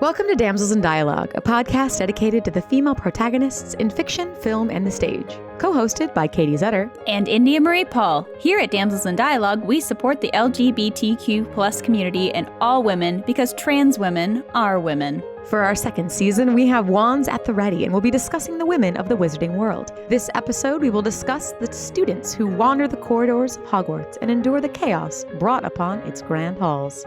Welcome to Damsels in Dialogue, a podcast dedicated to the female protagonists in fiction, film, and the stage. Co-hosted by Katie Zetter and India Marie Paul. Here at Damsels in Dialogue, we support the LGBTQ plus community and all women because trans women are women. For our second season, we have wands at the ready, and we'll be discussing the women of the wizarding world. This episode, we will discuss the students who wander the corridors of Hogwarts and endure the chaos brought upon its grand halls.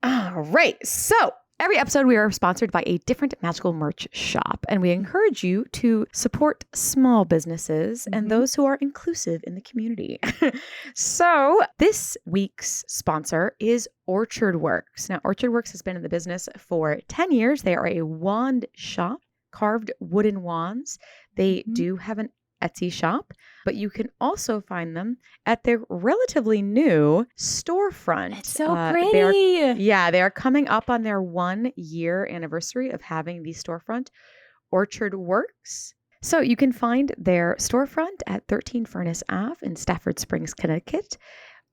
All right, so every episode we are sponsored by a different magical merch shop, and we encourage you to support small businesses and those who are inclusive in the community. So this week's sponsor is Orchard Works. Now, Orchard Works has been in the business for 10 years. They are a wand shop, carved wooden wands. They do have an Etsy shop, but you can also find them at their relatively new storefront. It's so pretty. They are coming up on their 1-year anniversary of having the storefront, Orchard Works. So you can find their storefront at 13 Furnace Ave in Stafford Springs, Connecticut.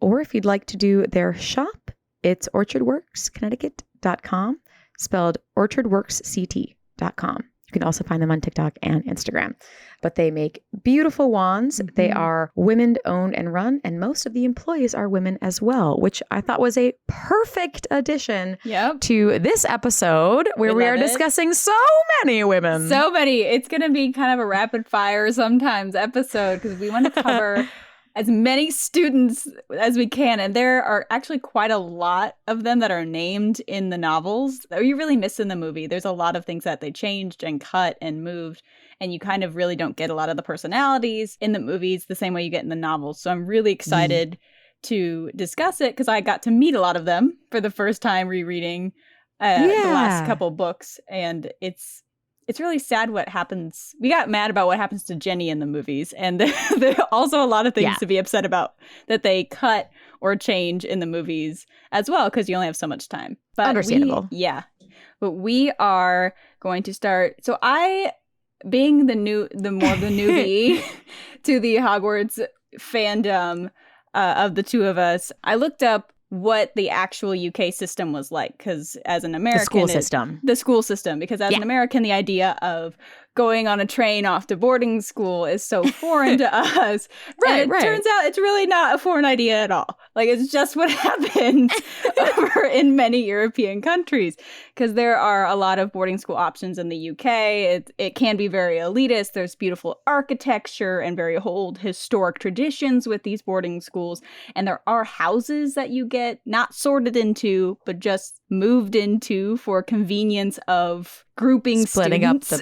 Or if you'd like to do their shop, it's orchardworksconnecticut.com, spelled orchardworksct.com. You can also find them on TikTok and Instagram. But they make beautiful wands. They are women-owned and run, and most of the employees are women as well, which I thought was a perfect addition to this episode where we are discussing so many women. So many. It's going to be kind of a rapid fire sometimes episode because we want to cover as many students as we can. And there are actually quite a lot of them that are named in the novels that you really miss in the movie. There's a lot of things that they changed and cut and moved, and you kind of really don't get a lot of the personalities in the movies the same way you get in the novels. So I'm really excited to discuss it because I got to meet a lot of them for the first time rereading the last couple books. And it's really sad what happens. We got mad about what happens to Jenny in the movies. And there are also a lot of things to be upset about that they cut or change in the movies as well, because you only have so much time. But understandable. But we are going to start. So being the newbie to the Hogwarts fandom of the two of us, I looked up what the actual UK system was like, because as an American, the school system, because as an American, the idea of going on a train off to boarding school is so foreign to us. It turns out it's really not a foreign idea at all. Like, it's just what happens over in many European countries, because there are a lot of boarding school options in the UK. It can be very elitist. There's beautiful architecture and very old historic traditions with these boarding schools. And there are houses that you get not sorted into, but just moved into for convenience of grouping splitting students. Up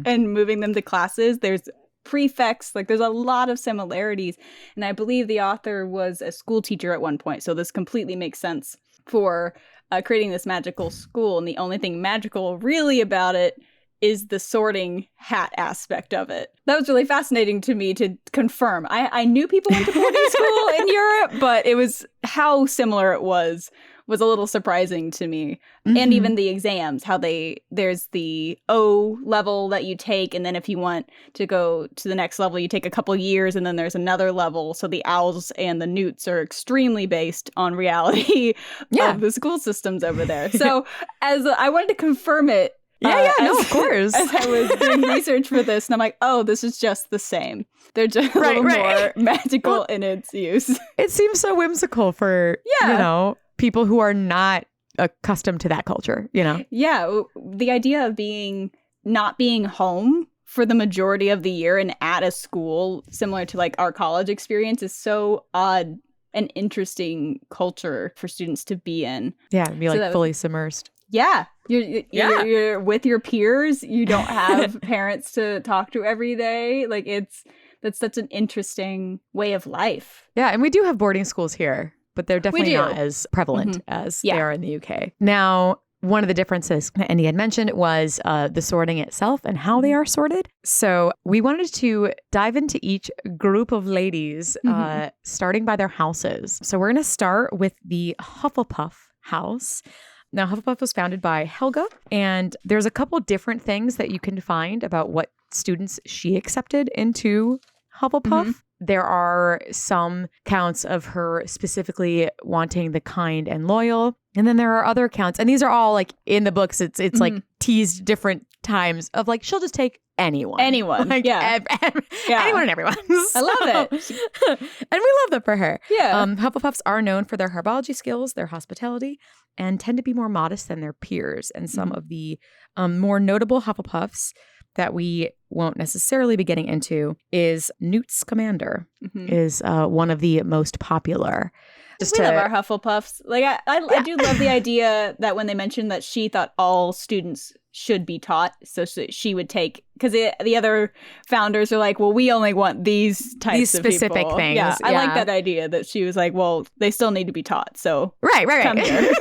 and moving them to classes. There's prefects, like there's a lot of similarities. And I believe the author was a school teacher at one point. So this completely makes sense for creating this magical school. And the only thing magical really about it is the sorting hat aspect of it. That was really fascinating to me to confirm. I knew people went to boarding school in Europe, but it was how similar it was a little surprising to me. And even the exams, how there's the O level that you take, and then if you want to go to the next level, you take a couple years, and then there's another level. So the owls and the newts are extremely based on reality of the school systems over there. So as I wanted to confirm it, of course. As I was doing research for this, and I'm like, oh, this is just the same. They're just a little more magical in its use. It seems so whimsical for, people who are not accustomed to that culture, Yeah, the idea of not being home for the majority of the year and at a school, similar to like our college experience, is so odd and interesting culture for students to be in. Yeah, be like fully submersed. Yeah. You're with your peers. You don't have parents to talk to every day. Like that's such an interesting way of life. Yeah, and we do have boarding schools here, but they're definitely not as prevalent as they are in the UK. Now, one of the differences Andy had mentioned was the sorting itself and how they are sorted. So we wanted to dive into each group of ladies, starting by their houses. So we're going to start with the Hufflepuff house. Now, Hufflepuff was founded by Helga, and there's a couple different things that you can find about what students she accepted into Hufflepuff. there are some counts of her specifically wanting the kind and loyal. And then there are other accounts. And these are all like in the books. It's like teased different times of like, she'll just take anyone. Like, yeah. Anyone and everyone. I love it. And we love that for her. Yeah. Hufflepuffs are known for their herbology skills, their hospitality, and tend to be more modest than their peers. And some of the more notable Hufflepuffs that we won't necessarily be getting into is Newt Scamander is one of the most popular. We love our Hufflepuffs. Like I do love the idea that when they mentioned that she thought all students should be taught, so she would take, because the other founders are like, well, we only want these specific people. things. Yeah, I like that idea that she was like, well, they still need to be taught. So right. Come here.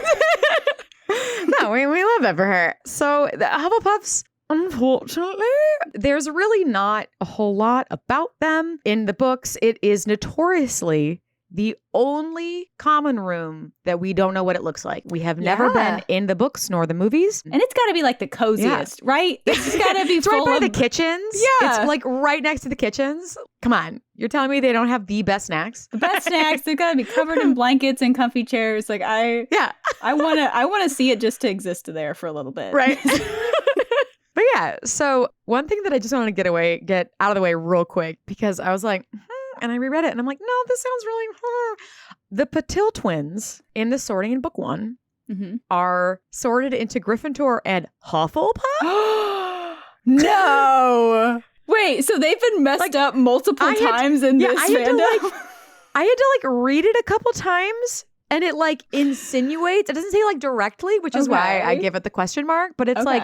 No, we love that for her. So the Hufflepuffs, unfortunately, there's really not a whole lot about them in the books. It is notoriously the only common room that we don't know what it looks like. We have never been in the books nor the movies. And it's got to be like the coziest, right? It's got to be it's full right by of the kitchens. Yeah. It's like right next to the kitchens. Come on. You're telling me they don't have the best snacks? The best snacks. They've got to be covered in blankets and comfy chairs. Like I want to see it just to exist there for a little bit. Right. But yeah, so one thing that I just wanted to get out of the way real quick, because I was like, and I reread it and I'm like, no, this sounds really The Patil twins in the sorting in book 1 are sorted into Gryffindor and Hufflepuff. No. Wait, so they've been messed up multiple times in this fandom? I had to read it a couple times. And it insinuates, it doesn't say directly, which is why I give it the question mark, but it's what?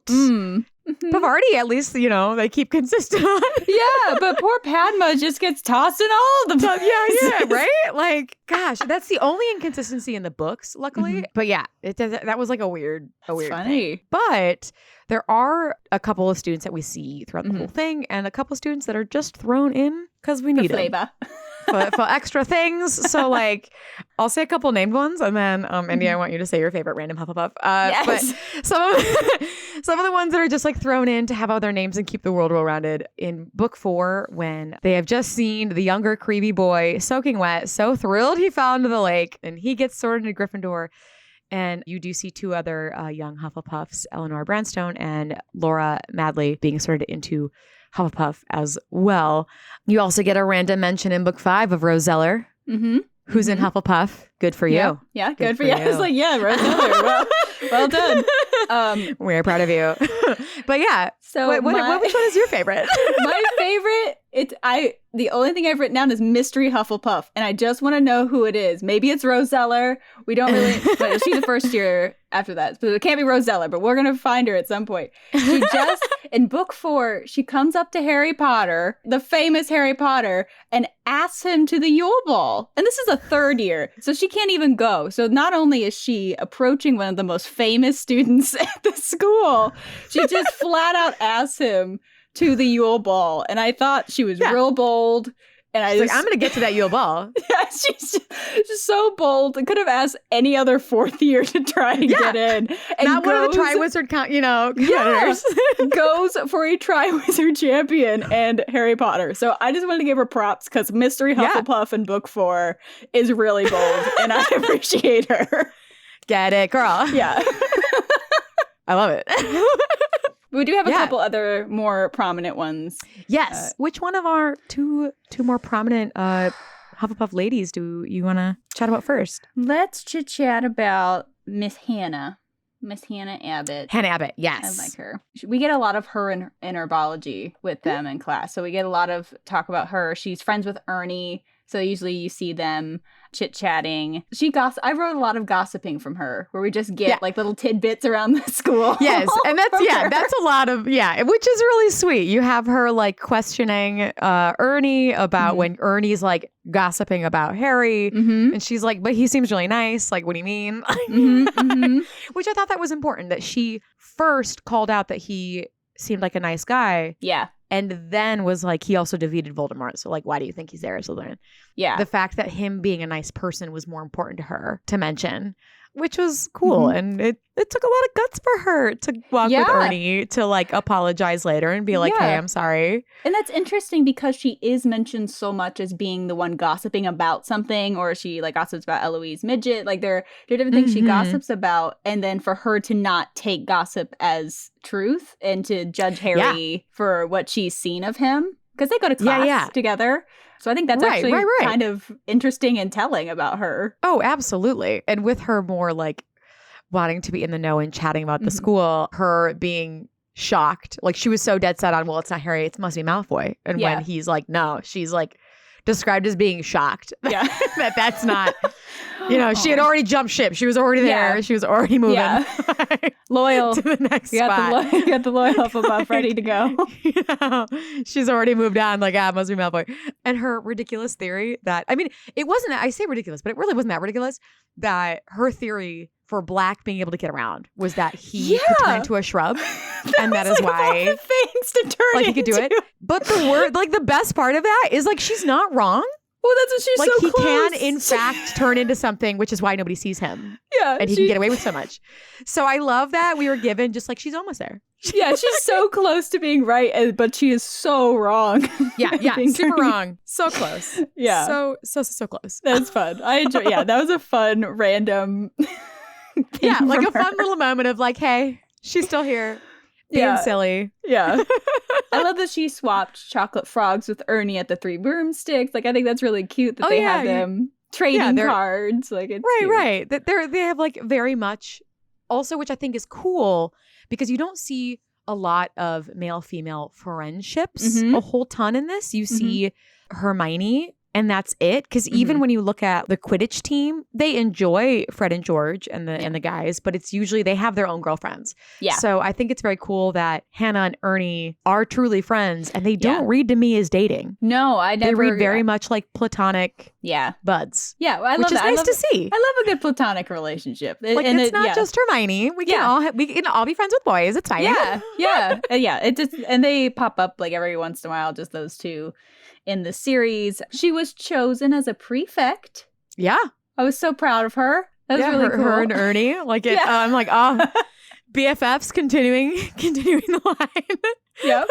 Bavardi, at least, they keep consistent on. Yeah, but poor Padma just gets tossed in all of the places. Yeah, right? Gosh, that's the only inconsistency in the books, luckily. But yeah, that was a weird funny. But there are a couple of students that we see throughout the whole thing, and a couple of students that are just thrown in because we need flavor. For extra things. So I'll say a couple named ones, and then Indy, I want you to say your favorite random Hufflepuff. Yes. But some of the ones that are just thrown in to have other names and keep the world well-rounded. In book 4, when they have just seen the younger creepy boy soaking wet, so thrilled he fell into the lake, and he gets sorted into Gryffindor. And you do see 2 other young Hufflepuffs, Eleanor Branstone and Laura Madley, being sorted into Hufflepuff as well. You also get a random mention in book 5 of Rose Zeller, who's in Hufflepuff. Good for you. Yeah, good for you. It's Rose Zeller. Well done. We're proud of you. But yeah, so which one is your favorite? My favorite, the only thing I've written down is Mystery Hufflepuff, and I just want to know who it is. Maybe it's Rose Zeller. We don't really, but she's a first year after that. So it can't be Rose Zeller, but we're going to find her at some point. She just, in book 4, she comes up to Harry Potter, the famous Harry Potter, and asks him to the Yule Ball. And this is a 3rd year, so she can't even go. So not only is she approaching one of the most famous students at the school, she just flat out asks him to the Yule Ball. And I thought she was real bold. And I'm going to get to that Yule Ball. Yeah, she's just so bold. I could have asked any other 4th year to try and get in. And not one of the Triwizard competitors. Goes for a Triwizard champion and Harry Potter. So I just wanted to give her props because Mystery Hufflepuff in book 4 is really bold. And I appreciate her. Get it, girl. Yeah. I love it. We do have a couple other more prominent ones. Yes. Which one of our two more prominent Hufflepuff ladies do you want to chat about first? Let's chat about Miss Hannah. Miss Hannah Abbott. Hannah Abbott, yes. I like her. We get a lot of her in herbology with them in class. So we get a lot of talk about her. She's friends with Ernie. So usually you see them chit-chatting. I wrote a lot of gossiping from her, where we just get little tidbits around the school. Yes, and that's a lot of, which is really sweet. You have her questioning Ernie about when Ernie's gossiping about Harry, and she's like, but he seems really nice. What do you mean? Which I thought that was important, that she first called out that he seemed like a nice guy. Yeah. And then was he also defeated Voldemort. So why do you think he's there, Slytherin? Yeah. The fact that him being a nice person was more important to her to mention. which was cool. And it took a lot of guts for her to walk with Ernie to like apologize later and be like, hey, I'm sorry. And that's interesting because she is mentioned so much as being the one gossiping about something, or she like gossips about Eloise Midget. Like there are different things she gossips about. And then for her to not take gossip as truth and to judge Harry for what she's seen of him, because they go to class together. So I think that's actually kind of interesting and telling about her. Oh, absolutely. And with her more like wanting to be in the know and chatting about the school, her being shocked. Like she was so dead set on, well, it's not Harry, it must be Malfoy. And when he's like, no, she's like described as being shocked. Yeah. that's not, you know, she had already jumped ship. She was already there. Yeah. She was already moving. Yeah. Loyal. To the next spot. You got the loyal Hufflepuff ready to go. You know, she's already moved on. Like, it must be Malfoy. And her ridiculous theory that, I mean, it wasn't, I say ridiculous, but it really wasn't that ridiculous, that her theory for Black being able to get around was that he could turn into a shrub. And that is like why things to turn like he could do it. But the word, like the best part of that is like she's not wrong. Well, that's what she's like so he close. Can in fact turn into something, which is why nobody sees him. Yeah. And he can get away with so much. So I love that we were given just like she's almost there. Yeah, she's so close to being right, but she is so wrong. Yeah, super wrong. So close. Yeah. So close. That's fun. I enjoy that was a fun random like a fun little moment of like, hey, she's still here. Being silly. Yeah. I love that she swapped chocolate frogs with Ernie at the Three Broomsticks. Like, I think that's really cute that they have them trading cards. Like, it's right. That they have like very much also, which I think is cool because you don't see a lot of male-female friendships a whole ton in this. You see Hermione. And that's it. Because even when you look at the Quidditch team, they enjoy Fred and George and the guys, but it's usually they have their own girlfriends. Yeah. So I think it's very cool that Hannah and Ernie are truly friends, and they don't read to me as dating. No, I never. They read very much like platonic buds. Yeah, well, I love which is nice to see. I love a good platonic relationship. Like it's not just Hermione. We can all be friends with boys. It's fine. Yeah. It just and they pop up like every once in a while. Just those two. In the series, she was chosen as a prefect. Yeah. I was so proud of her. That was really cool. Her and Ernie. Like it, I'm like, BFFs continuing the line.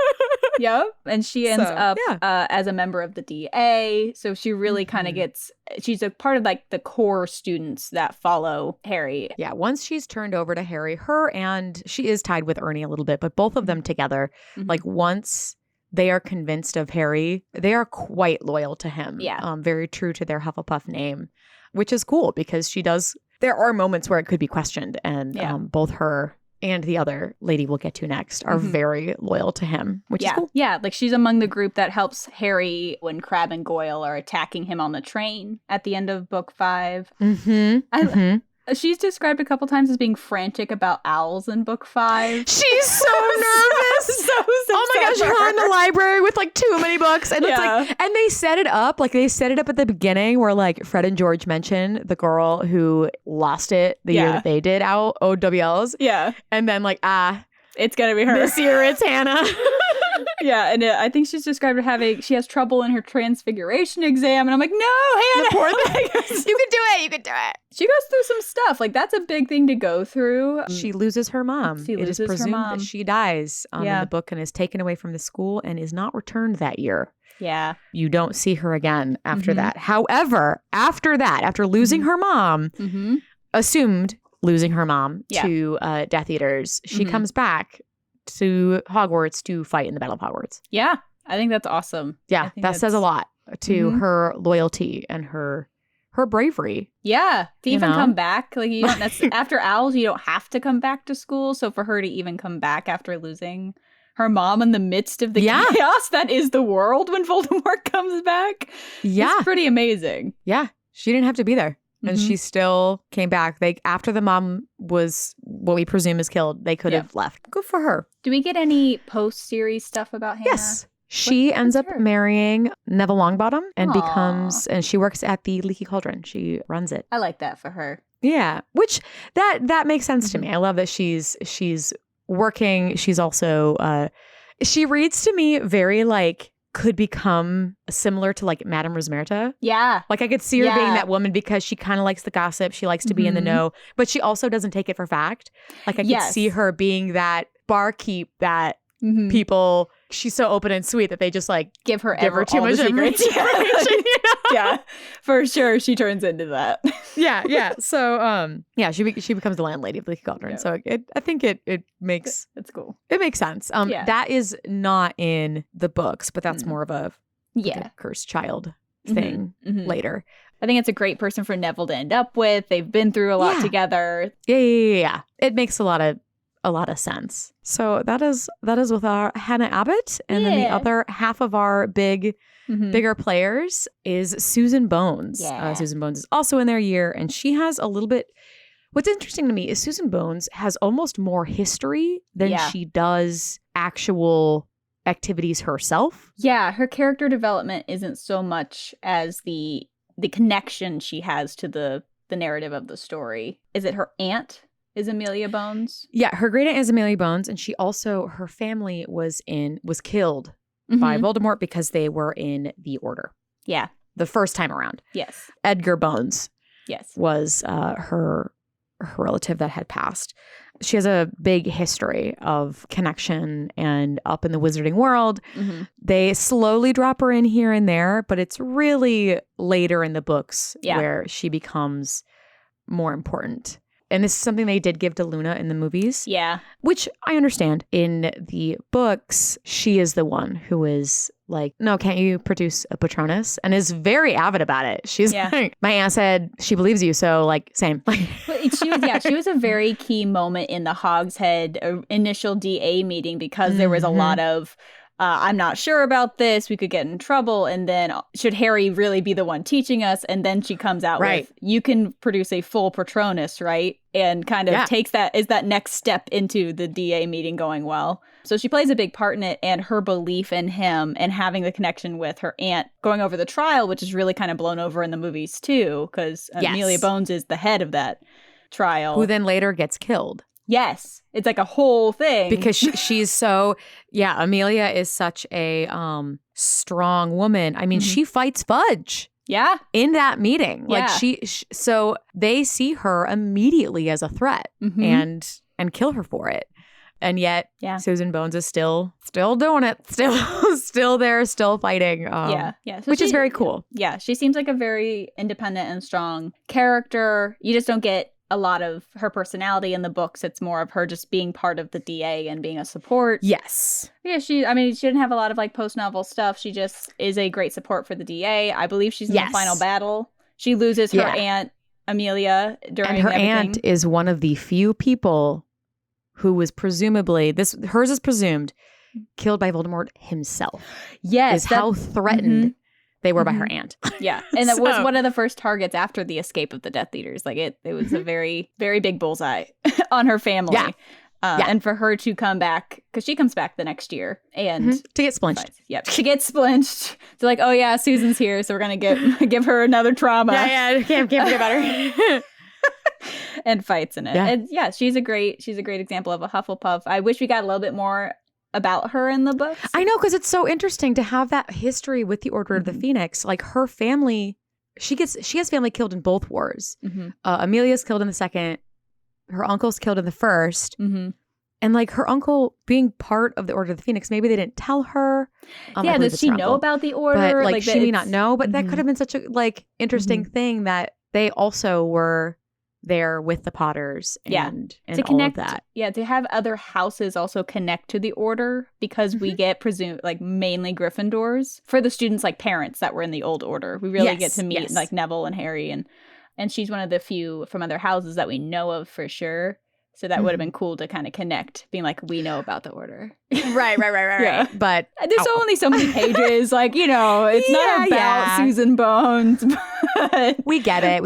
Yep. And she ends up as a member of the DA. So she really kind of she's a part of like the core students that follow Harry. Yeah. Once she's turned over to Harry, and she is tied with Ernie a little bit, but both of them together, like once they are convinced of Harry, they are quite loyal to him. Yeah. Very true to their Hufflepuff name, which is cool because there are moments where it could be questioned, and both her and the other lady we'll get to next are very loyal to him, which is cool. Yeah, like she's among the group that helps Harry when Crabbe and Goyle are attacking him on the train at the end of book 5. She's described a couple times as being frantic about owls in book 5. She's so nervous. Oh my gosh, her in the library with like too many books. And it's like, and they set it up at the beginning where like Fred and George mention the girl who lost it the year that they did OWLs. Yeah. And then like, it's gonna be her. This year it's Hannah. Yeah, and I think she's described she has trouble in her transfiguration exam, and I'm like, no, Hannah, the poor thing. You can do it. She goes through some stuff. Like, that's a big thing to go through. She loses her mom. It is presumed that she dies in the book and is taken away from the school and is not returned that year. Yeah. You don't see her again after that. However, after losing her mom, assumed losing her mom to Death Eaters, she comes back to Hogwarts to fight in the Battle of Hogwarts. Yeah, I think that's awesome. Yeah, that says a lot to her loyalty and her bravery. Yeah, to even come back. Like you don't after Owls, you don't have to come back to school. So for her to even come back after losing her mom in the midst of the chaos that is the world when Voldemort comes back, it's pretty amazing. Yeah, she didn't have to be there. And she still came back. After the mom was what we presume is killed, they could have left. Good for her. Do we get any post-series stuff about Hannah? Yes. She ends up marrying Neville Longbottom and she works at the Leaky Cauldron. She runs it. I like that for her. Yeah. Which that makes sense to me. I love that she's working. She's also, she reads to me very like could become similar to like Madame Rosmerta. Yeah. Like I could see her being that woman because she kind of likes the gossip. She likes to be in the know, but she also doesn't take it for fact. Like I could see her being that barkeep that people, she's so open and sweet that they just like give her too much information. Yeah, for sure. She turns into that. Yeah. So, she becomes the landlady of the Leaky Cauldron. So I think it makes it's cool. It makes sense. That is not in the books, but that's more of a cursed child thing later. I think it's a great person for Neville to end up with. They've been through a lot together. Yeah. It makes a lot of sense. So that is with our Hannah Abbott, and then the other half of our bigger players is Susan Bones. Susan Bones is also in their year, and she has a little bit. What's interesting to me is Susan Bones has almost more history than she does actual activities herself. Yeah, her character development isn't so much as the connection she has to the narrative of the story. Is it her aunt? Is Amelia Bones? Yeah, her great aunt is Amelia Bones, and she also, her family was killed by Voldemort because they were in the Order. Yeah. The first time around. Yes. Edgar Bones. Yes. Was her relative that had passed. She has a big history of connection and up in the wizarding world. They slowly drop her in here and there, but it's really later in the books where she becomes more important. And this is something they did give to Luna in the movies. Yeah. Which I understand. In the books, she is the one who is like, no, can't you produce a Patronus? And is very avid about it. She's like, my aunt said she believes you. So like, same. She was a very key moment in the Hogshead initial DA meeting because there was a lot of, I'm not sure about this. We could get in trouble. And then should Harry really be the one teaching us? And then she comes out with, you can produce a full Patronus, right? And kind of takes that next step into the DA meeting going well. So she plays a big part in it, and her belief in him and having the connection with her aunt going over the trial, which is really kind of blown over in the movies too, because Amelia Bones is the head of that trial. Who then later gets killed. Yes. It's like a whole thing. Because she's so, Amelia is such a strong woman. I mean, she fights Fudge. Yeah. In that meeting. Like so they see her immediately as a threat and kill her for it. And yet Susan Bones is still doing it. Still there, still fighting. So which is very cool. Yeah. She seems like a very independent and strong character. You just don't get a lot of her personality in the books. It's more of her just being part of the DA and being a support. Yes. Yeah, she didn't have a lot of like post-novel stuff. She just is a great support for the DA. I believe she's in the final battle. She loses her aunt, Amelia, during And her everything. aunt is one of the few people who was presumably, hers is presumed, killed by Voldemort himself. Yes. Is how threatened they were by her aunt. Yeah. And that was one of the first targets after the escape of the Death Eaters. Like it was a very, very big bullseye on her family. Yeah. And for her to come back, because she comes back the next year and to get splinched. Yep. She gets splinched. They're like, oh yeah, Susan's here. So we're going to give her another trauma. Yeah. Can't forget about her. And fights in it. Yeah. And she's a great example of a Hufflepuff. I wish we got a little bit more about her in the books. I know, because it's so interesting to have that history with the Order of the Phoenix. Like her family, she has family killed in both wars. Amelia's killed in the second. Her uncle's killed in the first. And like her uncle being part of the Order of the Phoenix, maybe they didn't tell her. Does she know about the Order? But like she may not know, but that could have been such a like interesting thing that they also were there with the Potters and to connect, all of that. Yeah, to have other houses also connect to the Order, because we get mainly Gryffindors for the students, like parents that were in the old Order. We really get to meet like Neville and Harry, and she's one of the few from other houses that we know of for sure. So that would have been cool to kind of connect, being like, we know about the Order. Right. Yeah. But there's only so many pages. Like, it's not about Susan Bones. But we get it.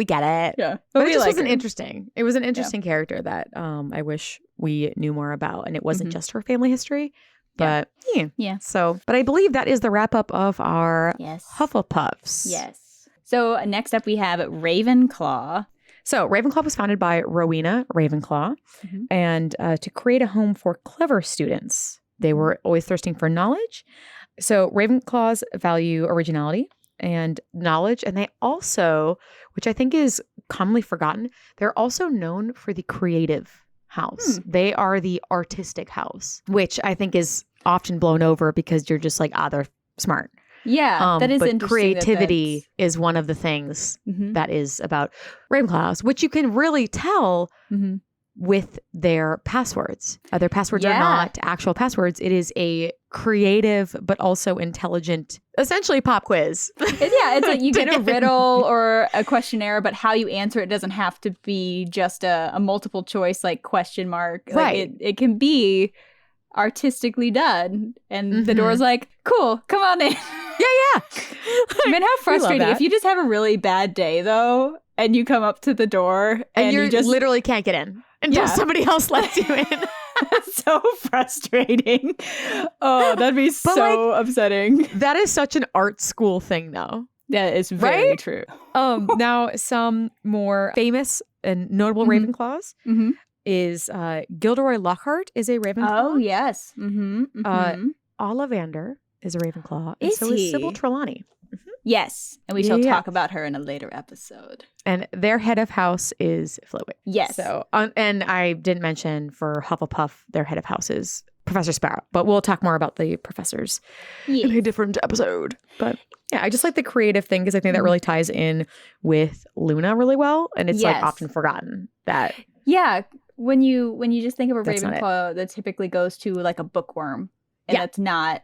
Yeah. But it just was interesting. It was an interesting character that I wish we knew more about. And it wasn't just her family history. But yeah. So, but I believe that is the wrap up of our Hufflepuffs. Yes. So next up we have Ravenclaw. So Ravenclaw was founded by Rowena Ravenclaw, and to create a home for clever students. They were always thirsting for knowledge. So Ravenclaws value originality and knowledge. And they also, which I think is commonly forgotten, they're also known for the creative house. They are the artistic house, which I think is often blown over because you're just like, they're smart. Yeah, that is but interesting. Creativity is one of the things that is about Ravenclaws, which you can really tell with their passwords. Their passwords are not actual passwords. It is a creative but also intelligent, essentially pop quiz. It's like you get a riddle or a questionnaire, but how you answer it doesn't have to be just a multiple choice like question mark. Right. Like it can be artistically done, and the door's like, cool, come on in. Yeah. Man, how frustrating. If you just have a really bad day though, and you come up to the door and you just literally can't get in until somebody else lets you in. So frustrating. Oh, that'd be so upsetting. That is such an art school thing though. Yeah, it's very true. Now some more famous and notable Ravenclaws is Gilderoy Lockhart is a Ravenclaw. Oh, yes. Ollivander is a Ravenclaw. Is so he? is Sybil Trelawney. Yes. And we shall talk about her in a later episode. And their head of house is Flitwick. Yes. So, and I didn't mention for Hufflepuff, their head of house is Professor Sparrow. But we'll talk more about the professors in a different episode. But yeah, I just like the creative thing because I think that really ties in with Luna really well. And it's like often forgotten that. Yeah. When you just think of a Ravenclaw that typically goes to like a bookworm. And that's not.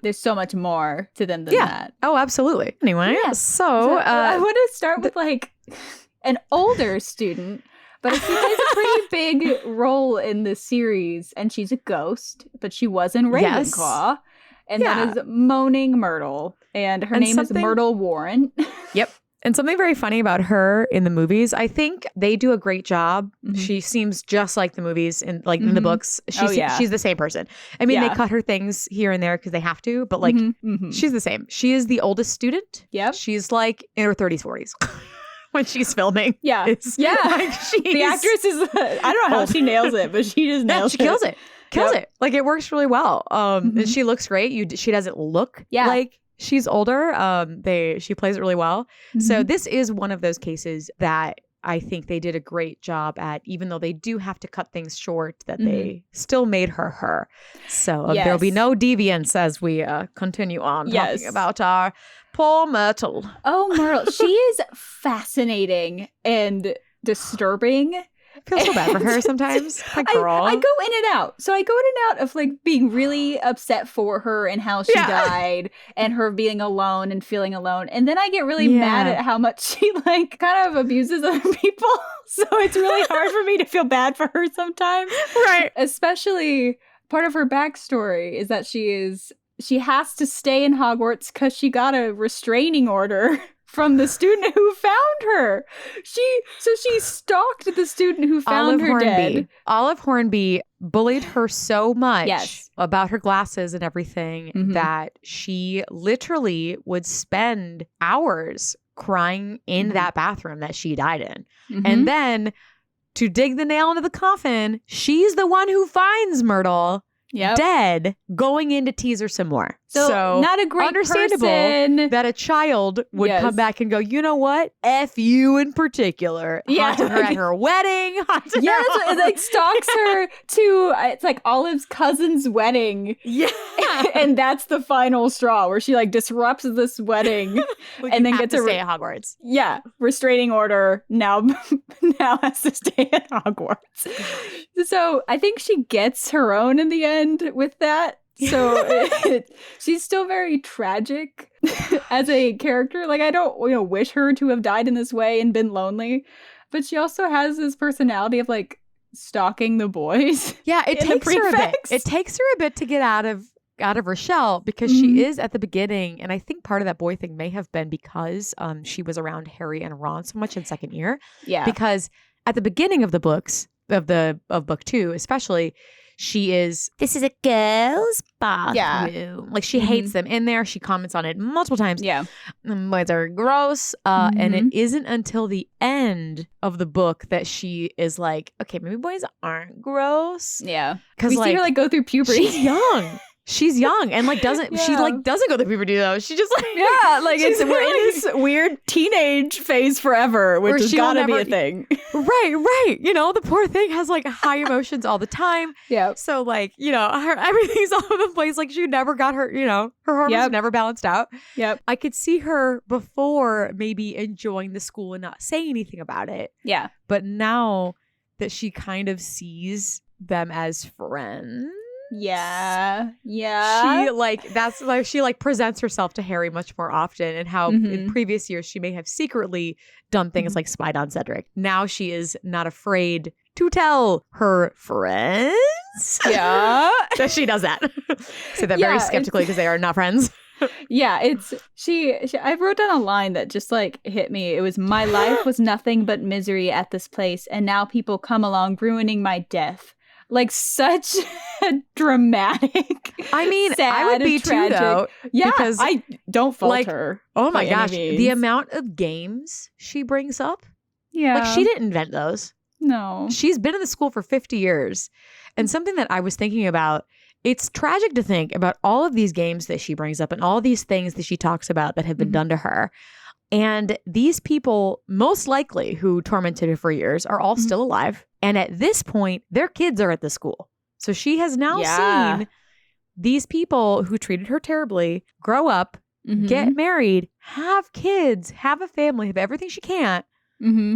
There's so much more to them than that. Oh, absolutely. Anyway, so I want to start with like an older student, but she plays a pretty big role in the series, and she's a ghost, but she was in Ravenclaw, and that is Moaning Myrtle, and her name is Myrtle Warren. Yep. And something very funny about her in the movies, I think they do a great job. She seems just like the movies in in the books. She's the same person. I mean, they cut her things here and there because they have to, but like she's the same. She is the oldest student. Yep. She's like in her 30s, 40s when she's filming. Yeah. Like The actress is, I don't know how she nails it, but she just nails it. She kills it. Kills it. Like it works really well. And she looks great. She doesn't look like she's older. She plays it really well. So this is one of those cases that I think they did a great job at, even though they do have to cut things short, that they still made her. So there'll be no deviance as we continue on talking about our poor Myrtle. Oh, Myrtle. She is fascinating and disturbing. I feel so bad for her sometimes. My girl. I go in and out. So I go in and out of like being really upset for her and how she died and her being alone and feeling alone. And then I get really mad at how much she like kind of abuses other people. So it's really hard for me to feel bad for her sometimes. Right. Especially part of her backstory is that she has to stay in Hogwarts because she got a restraining order from the student who found her. She stalked the student who found her dead. Olive Hornby bullied her so much about her glasses and everything that she literally would spend hours crying in that bathroom that she died in. And then to dig the nail into the coffin, she's the one who finds Myrtle dead, going in to tease her some more. So not a great understandable person. That a child would come back and go, you know what? F you in particular. Haunted her at her wedding. It like stalks her to, it's like Olive's cousin's wedding. Yeah. And that's the final straw where she like disrupts this wedding and then gets to stay at Hogwarts. Yeah. Restraining order now has to stay at Hogwarts. So I think she gets her own in the end with that. So she's still very tragic as a character. Like I don't wish her to have died in this way and been lonely, but she also has this personality of like stalking the boys. Yeah, it takes her a bit. It takes her a bit to get out of her shell because she is at the beginning, and I think part of that boy thing may have been because she was around Harry and Ron so much in second year. Yeah, because at the beginning of the books of book 2, especially. This is a girl's bathroom. Yeah. Like she hates them in there. She comments on it multiple times. Yeah. Boys are gross. And it isn't until the end of the book that she is like, okay, maybe boys aren't gross. Yeah. Because we see her like go through puberty. She's young. She's young and like she like doesn't go through puberty though. She just like like we're in this weird teenage phase forever, which has got to be a thing. Right. You know, the poor thing has like high emotions all the time. Yeah. So like, you know, everything's all over the place. Like she never got her, you know, her hormones never balanced out. Yep. I could see her before maybe enjoying the school and not saying anything about it. Yeah. But now that she kind of sees them as friends. Yeah. She like that's like she like presents herself to Harry much more often, and how in previous years she may have secretly done things like spied on Cedric. Now she is not afraid to tell her friends that she does that. Say that very skeptically because they are not friends. Yeah, it's she I wrote down a line that just like hit me. It was, my life was nothing but misery at this place, and now people come along ruining my death. Like such a dramatic, I mean, sad, I would be tragic. too though. Yeah, because I don't fault like, her. Oh my gosh, the amount of games she brings up. Yeah, like she didn't invent those. No, she's been in the school for 50 years. And something that I was thinking about, it's tragic to think about all of these games that she brings up and all these things that she talks about that have been done to her. And these people, most likely who tormented her for years, are all still alive. And at this point, their kids are at the school. So she has now seen these people who treated her terribly grow up, get married, have kids, have a family, have everything she can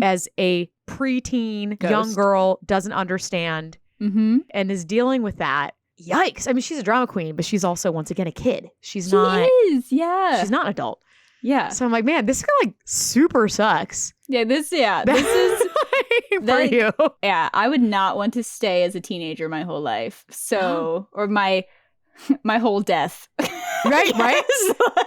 as a preteen young girl, doesn't understand, and is dealing with that. Yikes. I mean, she's a drama queen, but she's also, once again, a kid. She's not an adult. Yeah. So I'm like, man, this guy like super sucks. Yeah, this is for you. Yeah, I would not want to stay as a teenager my whole life. So, or my whole death. Right?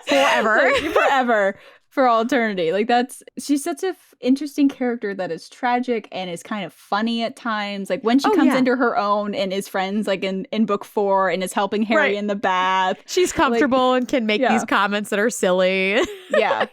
Forever. Like, forever. For all eternity. Like she's such a interesting character that is tragic and is kind of funny at times. Like when she comes into her own and is friends like in book 4 and is helping Harry in the bath. She's comfortable and can make these comments that are silly. Yeah.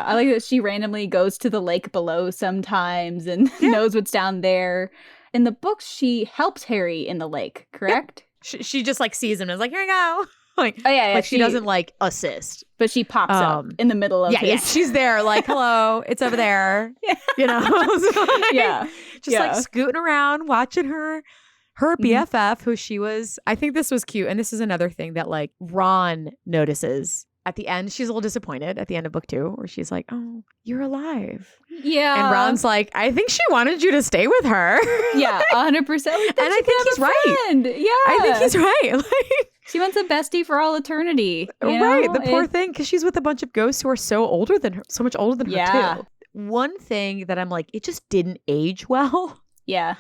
I like that she randomly goes to the lake below sometimes and knows what's down there. In the books, she helps Harry in the lake, correct? Yeah. She just like sees him and is like, here you go. Like she doesn't like assist, but she pops up in the middle of she's there like, hello, it's over there. You know, so, like scooting around, watching her BFF, who she was. I think this was cute, and this is another thing that like Ron notices. At the end, she's a little disappointed at the end of book 2, where she's like, oh, you're alive. Yeah. And Ron's like, I think she wanted you to stay with her. Yeah, 100%. And I think he's right. Yeah. I think he's right. Like, she wants a bestie for all eternity. Right. The poor thing, because she's with a bunch of ghosts who are so much older than her too. One thing that I'm like, it just didn't age well. Yeah.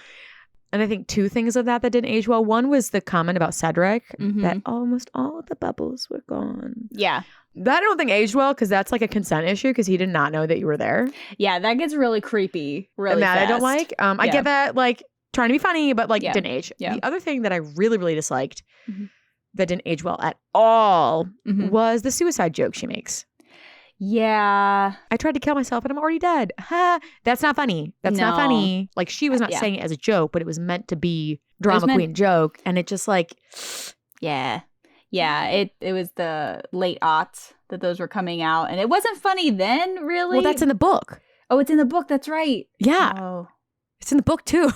And I think 2 things of that didn't age well. One was the comment about Cedric, that almost all of the bubbles were gone. Yeah. That I don't think aged well, because that's like a consent issue, because he did not know that you were there. Yeah, that gets really creepy really fast. I don't like. I get that, like, trying to be funny, but like didn't age. Yeah. The other thing that I really, really disliked that didn't age well at all was the suicide joke she makes. Yeah. I tried to kill myself and I'm already dead. Ha! That's not funny. That's not funny. Like, she was not saying it as a joke, but it was meant to be drama queen joke. And it just like... Yeah. Yeah. It was the late aughts that those were coming out. And it wasn't funny then, really. Well, that's in the book. Oh, it's in the book. That's right. Yeah. Oh. It's in the book too.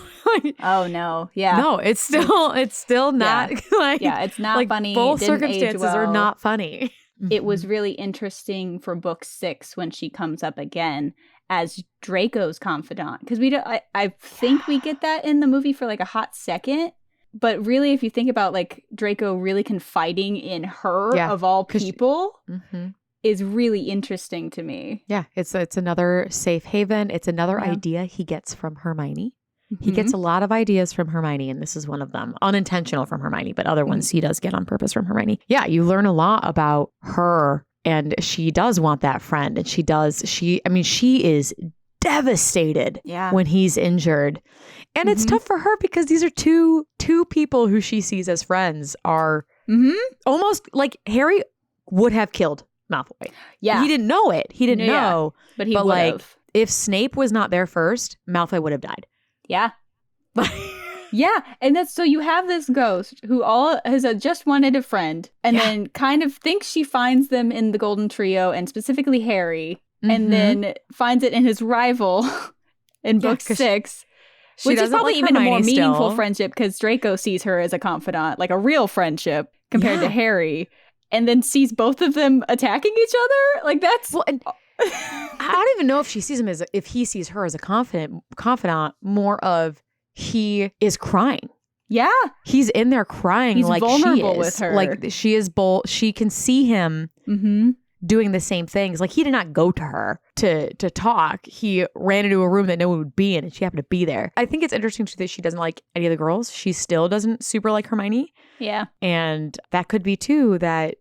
Oh no. Yeah. No, it's still not like... Yeah, it's not like, funny. Both circumstances are not funny. It was really interesting for book 6 when she comes up again as Draco's confidant, because I think we get that in the movie for like a hot second, but really if you think about like Draco really confiding in her of all people is really interesting to me. Yeah, it's another safe haven. It's another idea he gets from Hermione. He gets a lot of ideas from Hermione, and this is one of them. Unintentional from Hermione, but other ones he does get on purpose from Hermione. Yeah, you learn a lot about her, and she does want that friend, and she is devastated when he's injured. And it's tough for her because these are two people who she sees as friends are almost like Harry would have killed Malfoy. Yeah. He didn't know it. He didn't know. But he would have. If Snape was not there first, Malfoy would have died. Yeah. Yeah, and that's so you have this ghost who has just wanted a friend, and then kind of thinks she finds them in the Golden Trio, and specifically Harry, and then finds it in his rival in book 6. Which is probably even a more meaningful friendship because Draco sees her as a confidant, like a real friendship compared to Harry, and then sees both of them attacking each other. Like that's. Well, I don't even know if he sees her as a confidant. More of he is crying. Yeah, he's in there crying. He's like vulnerable she is. with her. Like she is bold. She can see him. Doing the same things. Like he did not go to her to talk. He ran into a room that no one would be in, and she happened to be there. I think it's interesting too that she doesn't like any of the girls. She still doesn't super like Hermione. Yeah, and that could be too that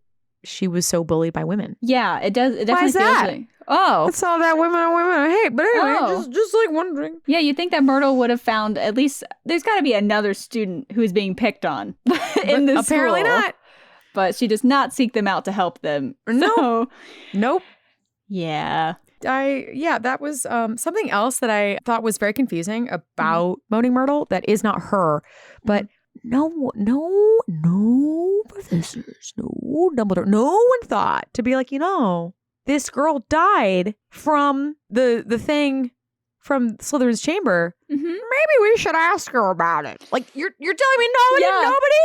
she was so bullied by women. Yeah, it does. It definitely Why is feels that? like. Oh, That's all that women I hate. But anyway, just like wondering. Yeah, you think that Myrtle would have found at least. There's got to be another student who's being picked on in this apparently school. not. But she does not seek them out to help them. No. Nope. Yeah. That was something else that I thought was very confusing about Moaning Myrtle. That is not her. But no professors, no Dumbledore, no one thought to be like, this girl died from the thing from Slytherin's chamber. Maybe we should ask her about it. Like, you're telling me nobody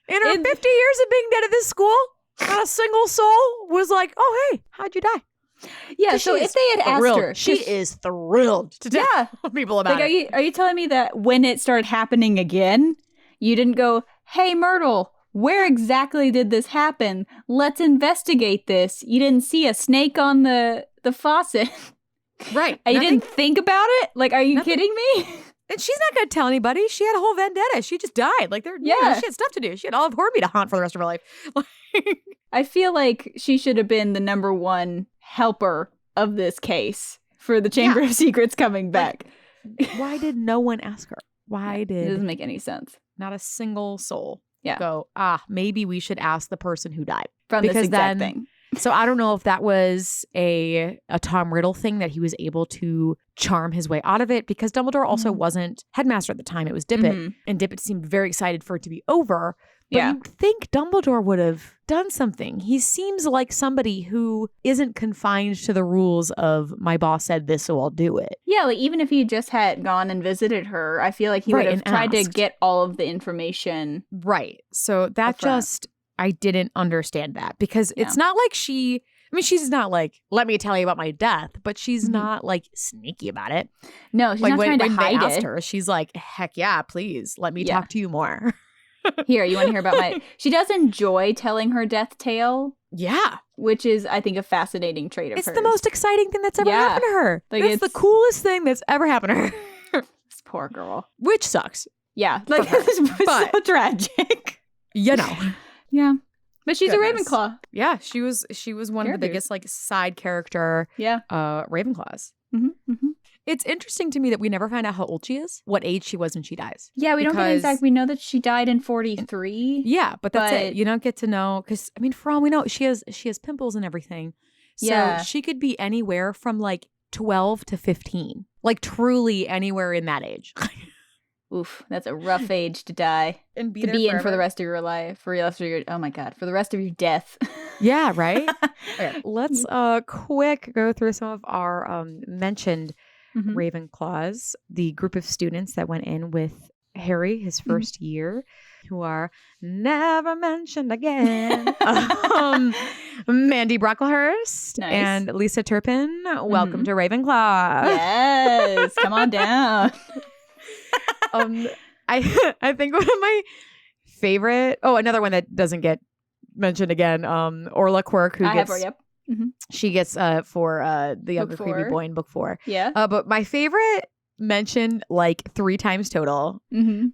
in her 50 years of being dead at this school, not a single soul was like, oh, hey, how'd you die? Yeah, so if they had asked her. She is thrilled to tell people about it. Are you telling me that when it started happening again, you didn't go, hey, Myrtle, where exactly did this happen? Let's investigate this. You didn't see a snake on the faucet. Right. You didn't think about it? Like, are you kidding me? And she's not going to tell anybody. She had a whole vendetta. She just died. Like, she had stuff to do. She had all of Horby to haunt for the rest of her life. I feel like she should have been the number one helper of this case for the Chamber of Secrets coming back. Why did no one ask her? It doesn't make any sense. Not a single soul go, maybe we should ask the person who died. From this exact thing. So I don't know if that was a Tom Riddle thing that he was able to charm his way out of it, because Dumbledore also wasn't headmaster at the time. It was Dippet, and Dippet seemed very excited for it to be over. But you'd think Dumbledore would have done something. He seems like somebody who isn't confined to the rules of my boss said this, so I'll do it. Yeah, like even if he just had gone and visited her, I feel like he would have tried to get all of the information. Right. So that I didn't understand that, because it's not like she's not like, let me tell you about my death, but she's not like sneaky about it. No, she's not trying to hide they it. asked her, she's like, heck yeah, please let me talk to you more. Here, you want to hear about she does enjoy telling her death tale. Yeah. Which is, I think, a fascinating trait of hers. It's the most exciting thing that's ever happened to her. Like, it's the coolest thing that's ever happened to her. This poor girl. Which sucks. Yeah. Like, it's so tragic. Yeah. But she's a Ravenclaw. Yeah, she was one of the biggest like side character Ravenclaws. It's interesting to me that we never find out how old she is, what age she was when she dies. Yeah, we don't get exact. We know that she died in 43. Yeah, but that's it. You don't get to know, because for all we know, she has pimples and everything. So she could be anywhere from like 12 to 15, like truly anywhere in that age. Oof, that's a rough age to die and be in for the rest of your life, for the rest of your death. Yeah, right. Okay, let's quick go through some of our mentioned Ravenclaws, the group of students that went in with Harry his first year, who are never mentioned again. Mandy Brocklehurst and Lisa Turpin. Welcome to Ravenclaw. Yes, come on down. I think one of my favorite. Oh, another one that doesn't get mentioned again. Orla Quirk, who she gets for the younger creepy boy in book 4. Yeah. But my favorite mentioned like 3 times total,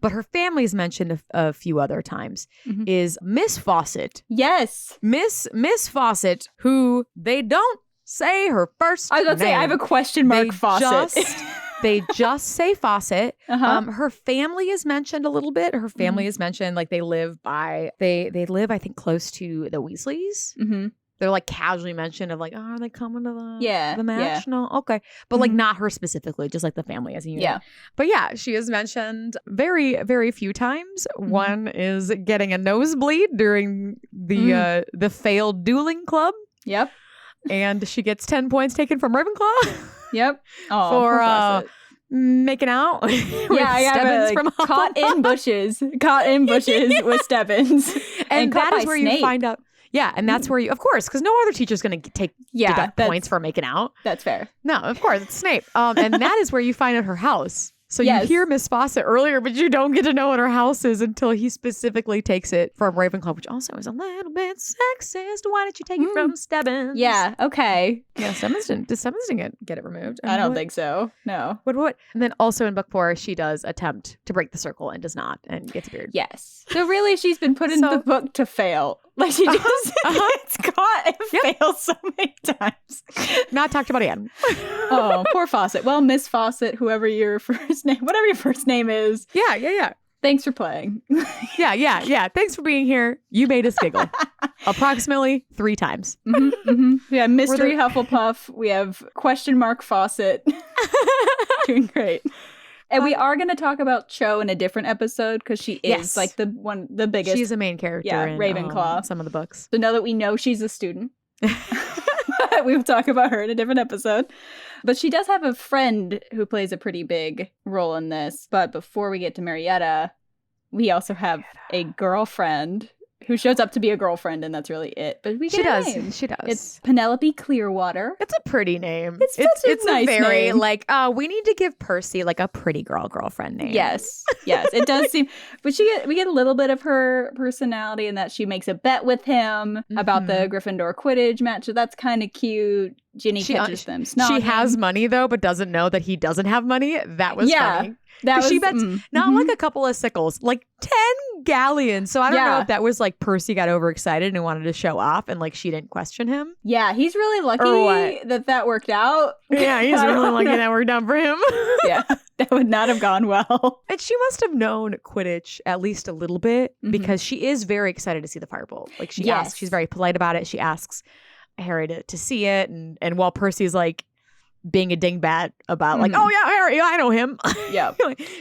but her family's mentioned a few other times, is Miss Fawcett. Yes. Miss Fawcett, who they don't say her first I was about to say, I have a question mark Fawcett. They just say Fawcett. Her family is mentioned a little bit. Her family is mentioned, like they live, I think, close to the Weasleys. They're like casually mentioned of like, oh, are they coming to the Yeah, match? No, okay, but like not her specifically, just like the family as a unit. Yeah. But yeah, she is mentioned very, very few times. One is getting a nosebleed during the failed dueling club. Yep. And she gets 10 points taken from Ravenclaw. Yep. Oh, for making out with Stebbins from caught in bushes with Stebbins. And that is where you find out. Yeah, and that's where you, of course, because no other teacher's going to deduct points for making out. That's fair. No, of course, it's Snape. And that is where you find out her house. So you hear Miss Fawcett earlier, but you don't get to know what her house is until he specifically takes it from Ravenclaw, which also is a little bit sexist. Why didn't you take it from Stebbins? Yeah, okay. Yeah, Stebbins didn't get it removed. I don't think so. No. What? And then also in book 4, she does attempt to break the circle and does not and gets beard. Yes. So really, she's been put in the book to fail. Like she just gets caught and fails so many times. Not talked about again. Oh, poor Fawcett. Well, Miss Fawcett, whatever your first name is. Yeah. Thanks for playing. Yeah. Thanks for being here. You made us giggle. Approximately 3 times. We have Mystery Hufflepuff. We have question mark Fawcett. Doing great. And we are going to talk about Cho in a different episode because she is like the biggest. She's a main character in Ravenclaw. Some of the books. So now that we know she's a student, we will talk about her in a different episode. But she does have a friend who plays a pretty big role in this. But before we get to Marietta, we also have a girlfriend who shows up to be a girlfriend, and that's really it. But we get a name. She does. It's Penelope Clearwater. It's a pretty name. It's a nice very name. like we need to give Percy like a pretty girlfriend name. Yes, it does seem. But we get a little bit of her personality in that she makes a bet with him about the Gryffindor Quidditch match. So that's kind of cute. Ginny catches them snogging. She has money though, but doesn't know that he doesn't have money. That was funny. She bets not like a couple of sickles, like 10 galleons. So I don't know if that was like Percy got overexcited and wanted to show off and like she didn't question him. Yeah, he's really lucky that worked out. Yeah, he's really lucky that worked out for him. Yeah, that would not have gone well. And she must have known Quidditch at least a little bit because she is very excited to see the firebolt. Like she asks, she's very polite about it. She asks Harry to see it. And while Percy's like, being a dingbat about like, oh yeah, Harry, I know him. Yeah.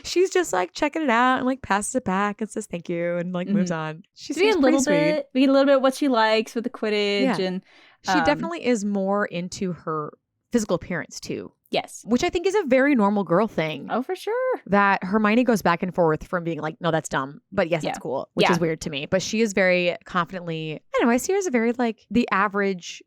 She's just like checking it out and like passes it back and says thank you and like moves on. She seems pretty sweet. We get a little bit of what she likes with the Quidditch and she definitely is more into her physical appearance too. Yes. Which I think is a very normal girl thing. Oh, for sure. That Hermione goes back and forth from being like, no, that's dumb. But yes, that's cool. Which is weird to me. But she is very confidently, I don't know, I see her as a very like the average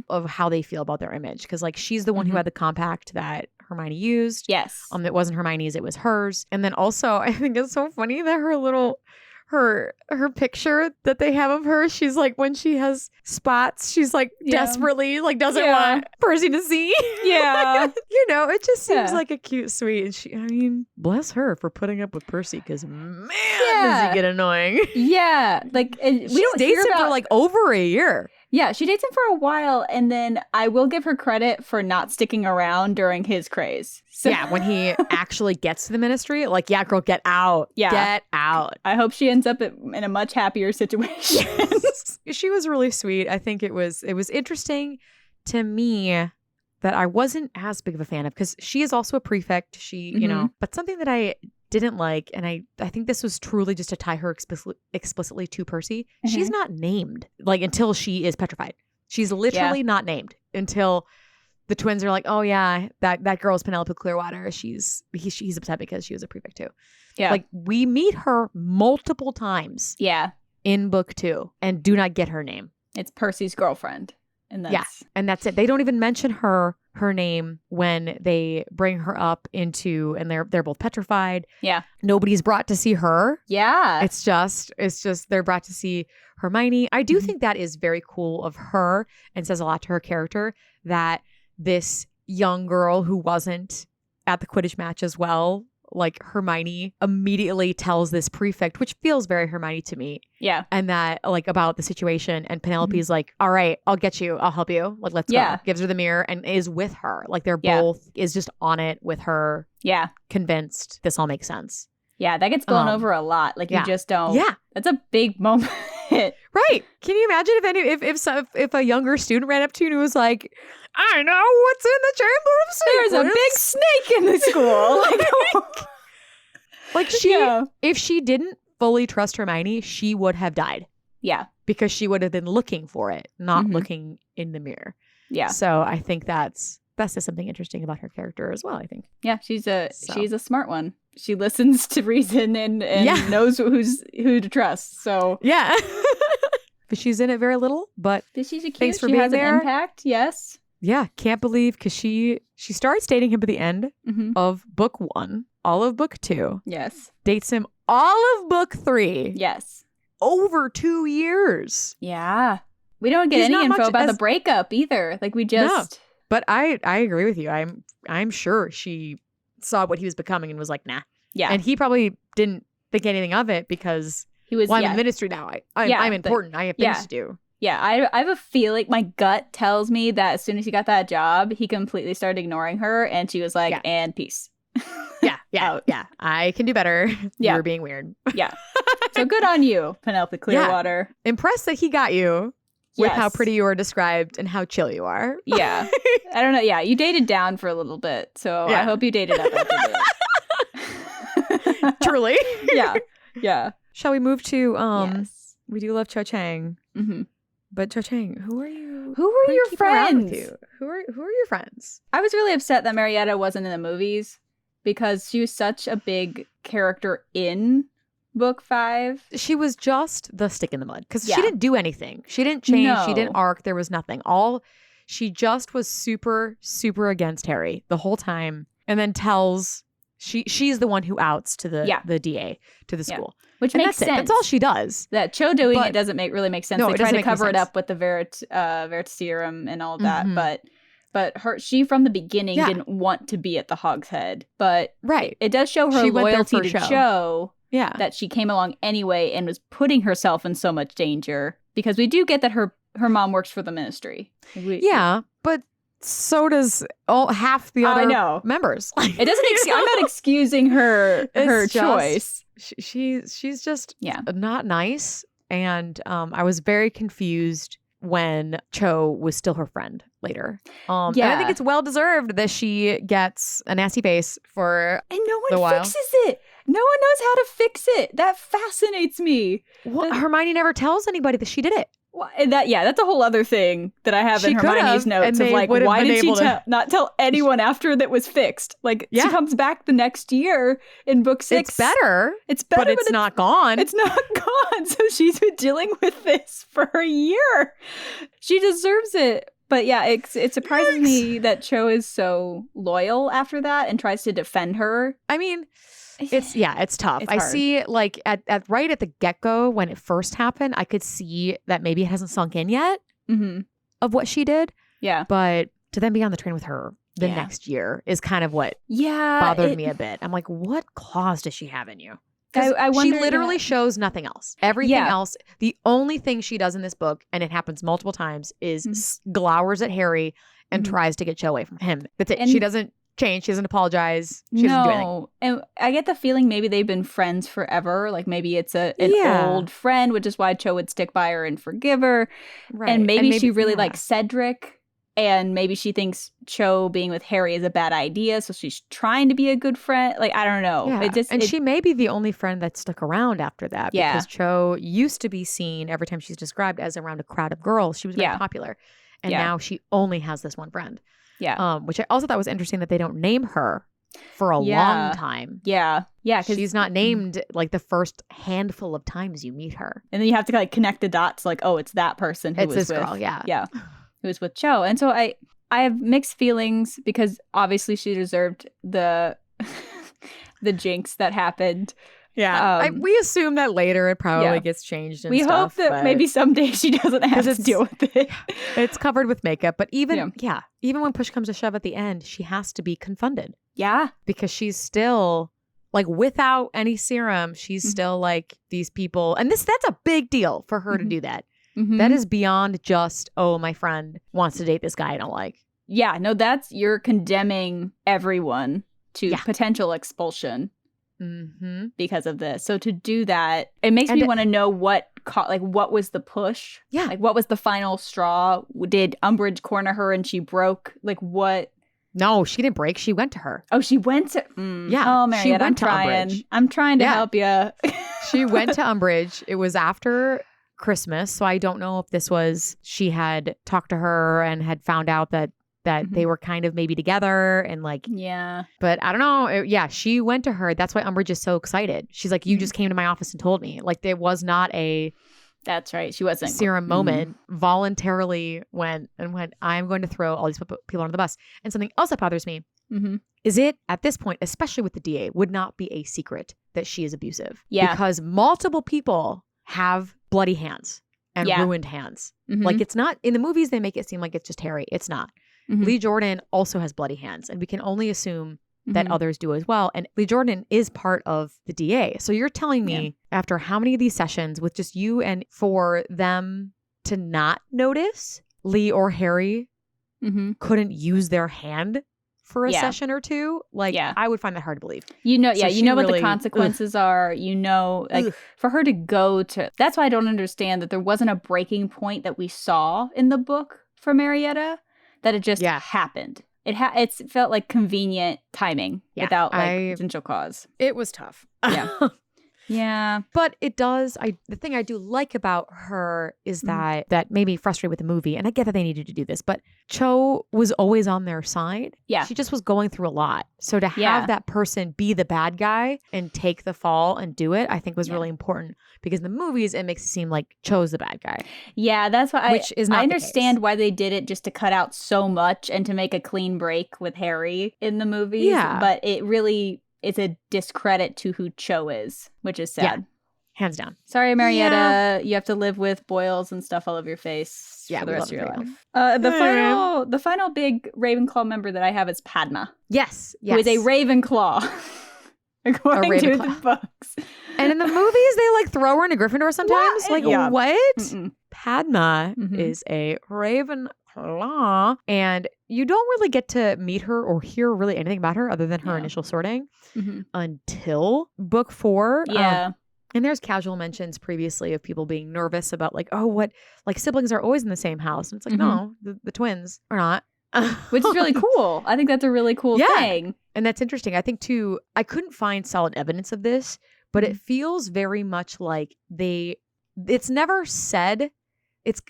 of how they feel about their image. Because like she's the one who had the compact that Hermione used. Yes. It wasn't Hermione's, it was hers. And then also I think it's so funny that her little her picture that they have of her, she's like when she has spots, she's like desperately like doesn't want Percy to see. Yeah. You know, it just seems like a cute sweet. And I mean, bless her for putting up with Percy because man, does he get annoying. Yeah. Like we don't dates him for like over a year. Yeah, she dates him for a while, and then I will give her credit for not sticking around during his craze. So yeah, when he actually gets to the ministry, like, yeah, girl, get out. Yeah. Get out. I hope she ends up in a much happier situation. She was really sweet. I think it was interesting to me that I wasn't as big of a fan of, because she is also a prefect. She, you know, but something that I didn't like, and I think this was truly just to tie her explicitly to Percy. She's not named like until she is petrified. She's literally not named until the twins are like, oh yeah, that girl's Penelope Clearwater. He's upset because she was a prefect too. Yeah, like we meet her multiple times. Yeah, in book 2 and do not get her name. It's Percy's girlfriend. And that's it. They don't even mention her name when they bring her up into, and they're both petrified. Yeah. Nobody's brought to see her. Yeah. It's just they're brought to see Hermione. I do think that is very cool of her and says a lot to her character that this young girl who wasn't at the Quidditch match as well, like Hermione immediately tells this prefect, which feels very Hermione to me. Yeah. And that like about the situation, and Penelope's like, all right, I'll get you. I'll help you. Like, let's go. Gives her the mirror and is with her. Like they're both is just on it with her. Yeah. Convinced this all makes sense. Yeah. That gets gone over a lot. Like you just don't. Yeah. That's a big moment. Right. Can you imagine if a younger student ran up to you and was like, I know what's in the Chamber of Secrets. There's a big snake in the school. Like if she didn't fully trust Hermione, she would have died. Yeah. Because she would have been looking for it, not looking in the mirror. Yeah. So I think that's just something interesting about her character as well, I think. Yeah, she's a smart one. She listens to reason and knows who to trust. So yeah. But she's in it very little, but she's a cute. Thanks for she being has there. An impact, yes. Yeah, can't believe because she starts dating him at the end of book 1, all of book 2. Yes. Dates him all of book 3. Yes. Over 2 years. Yeah. We don't get any info about the breakup either. Like we just No. But I agree with you. I'm sure she saw what he was becoming and was like, nah. Yeah. And he probably didn't think anything of it because he was I'm in ministry now. I'm important. I have things to do. Yeah, I have a feeling, my gut tells me that as soon as he got that job, he completely started ignoring her and she was like, and peace. Yeah. I can do better. Yeah. You're being weird. Yeah. So good on you, Penelope Clearwater. Yeah. Impressed that he got you with how pretty you are described and how chill you are. Yeah. I don't know. Yeah, you dated down for a little bit, so I hope you dated up after this. Truly. Yeah. Shall we move to, yes. We do love Cho Chang. Mm-hmm. But Cho Chang, who are you? Who are your friends? Who are your friends? I was really upset that Marietta wasn't in the movies because she was such a big character in book 5. She was just the stick in the mud because she didn't do anything. She didn't change. No. She didn't arc. There was nothing. She just was super, super against Harry the whole time, and then tells she's the one who outs to the DA to the school. Which makes sense. That's all she does. That Cho doing it doesn't really make sense. No, they try to cover it up with the Veritaserum and all of that, but she from the beginning didn't want to be at the Hogshead. But it does show her loyalty to Cho. Yeah, that she came along anyway and was putting herself in so much danger because we do get that her mom works for the ministry. But so does half the other members. It doesn't. I'm not excusing her choice. She's just not nice, and I was very confused when Cho was still her friend later. And I think it's well deserved that she gets a nasty face for and no one fixes it. No one knows how to fix it. That fascinates me. Well, Hermione never tells anybody that she did it. Well, that's a whole other thing that I have in Hermione's notes of like, why did she not tell anyone after that was fixed? Like, she comes back the next year in book 6. It's better, but it's not gone. It's not gone. So she's been dealing with this for a year. She deserves it. But yeah, it surprises me that Cho is so loyal after that and tries to defend her. I mean, it's tough. It's I hard. see like at right at the get-go when it first happened, I could see that maybe it hasn't sunk in yet of what she did. Yeah. But to then be on the train with her the next year is kind of what bothered me a bit. I'm like, what claws does she have in you? I wonder, she literally shows nothing else. Everything else, the only thing she does in this book, and it happens multiple times, is glowers at Harry and tries to get Cho away from him. That's it. And she doesn't change. She doesn't apologize. She doesn't do anything. And I get the feeling maybe they've been friends forever. Like maybe it's an old friend, which is why Cho would stick by her and forgive her. Right. And maybe she really likes Cedric. And maybe she thinks Cho being with Harry is a bad idea, so she's trying to be a good friend. Like, I don't know. Yeah. She may be the only friend that stuck around after that. Yeah. Because Cho used to be seen, every time she's described, as around a crowd of girls. She was very popular. And now she only has this one friend. Yeah. Which I also thought was interesting that they don't name her for a long time. Yeah. Yeah. Because she's not named like the first handful of times you meet her. And then you have to like connect the dots like, oh, it's that person who was this with girl. Yeah. Yeah. Who was with Cho. And so I have mixed feelings because obviously she deserved the jinx that happened. Yeah. We assume that later it probably gets changed and we hope that maybe someday she doesn't have to deal with it. It's covered with makeup. But even when push comes to shove at the end, she has to be confronted. Yeah. Because she's still like without any serum, she's still like these people. And that's a big deal for her to do that. That is beyond just, oh, my friend wants to date this guy I don't like. Yeah, no, you're condemning everyone to potential expulsion because of this. So to do that, it makes me want to know what like what was the push? Yeah. Like what was the final straw? Did Umbridge corner her and she broke? Like what? No, she didn't break. She went to her. Oh, she went to. Yeah. Oh, Mariette, she went I'm to trying. Umbridge. I'm trying to help you. She went to Umbridge. It was after Christmas, so I don't know if this was she had talked to her and had found out that they were kind of maybe together and like Yeah. But I don't know. She went to her. That's why Umbridge is so excited. She's like, you just came to my office and told me. Like there was not a. That's right. She wasn't. Serum moment voluntarily went, I'm going to throw all these people under the bus. And something else that bothers me is it at this point, especially with the DA, would not be a secret that she is abusive. Yeah. Because multiple people have bloody hands and ruined hands. Like it's not in the movies. They make it seem like it's just Harry. It's not. Lee Jordan also has bloody hands, and we can only assume that others do as well. And Lee Jordan is part of the DA. So you're telling me after how many of these sessions with just you and for them to not notice Lee or Harry couldn't use their hand for a session or two? Like, I would find that hard to believe. You know, So you know what really, the consequences are. You know, like for her to go to, that's why I don't understand that there wasn't a breaking point that we saw in the book for Marietta, that it just happened. It felt like convenient timing without like potential cause. It was tough. Yeah. Yeah. But it does. The thing I do like about her is that made me frustrated with the movie. And I get that they needed to do this, but Cho was always on their side. Yeah. She just was going through a lot. So to have that person be the bad guy and take the fall and do it, I think was really important, because in the movies, it makes it seem like Cho's the bad guy. Yeah, that's why which is not I understand why they did it, just to cut out so much and to make a clean break with Harry in the movies. Yeah. But it really is a discredit to who Cho is, which is sad. Yeah. Hands down. Sorry, Marietta. You have to live with boils and stuff all over your face for the rest of your life. The final big Ravenclaw member that I have is Padma. Yes. Who is a Ravenclaw. According to the books. And in the movies, they like throw her into Gryffindor sometimes. What? Like, what? Mm-mm. Padma is a Ravenclaw. And you don't really get to meet her or hear really anything about her other than her initial sorting until book 4. Yeah. And there's casual mentions previously of people being nervous about like, oh, what? Like siblings are always in the same house. And it's like, no, the twins are not. Which is really cool. I think that's a really cool thing. And that's interesting. I think too, I couldn't find solid evidence of this, but it feels very much like it's never said. It's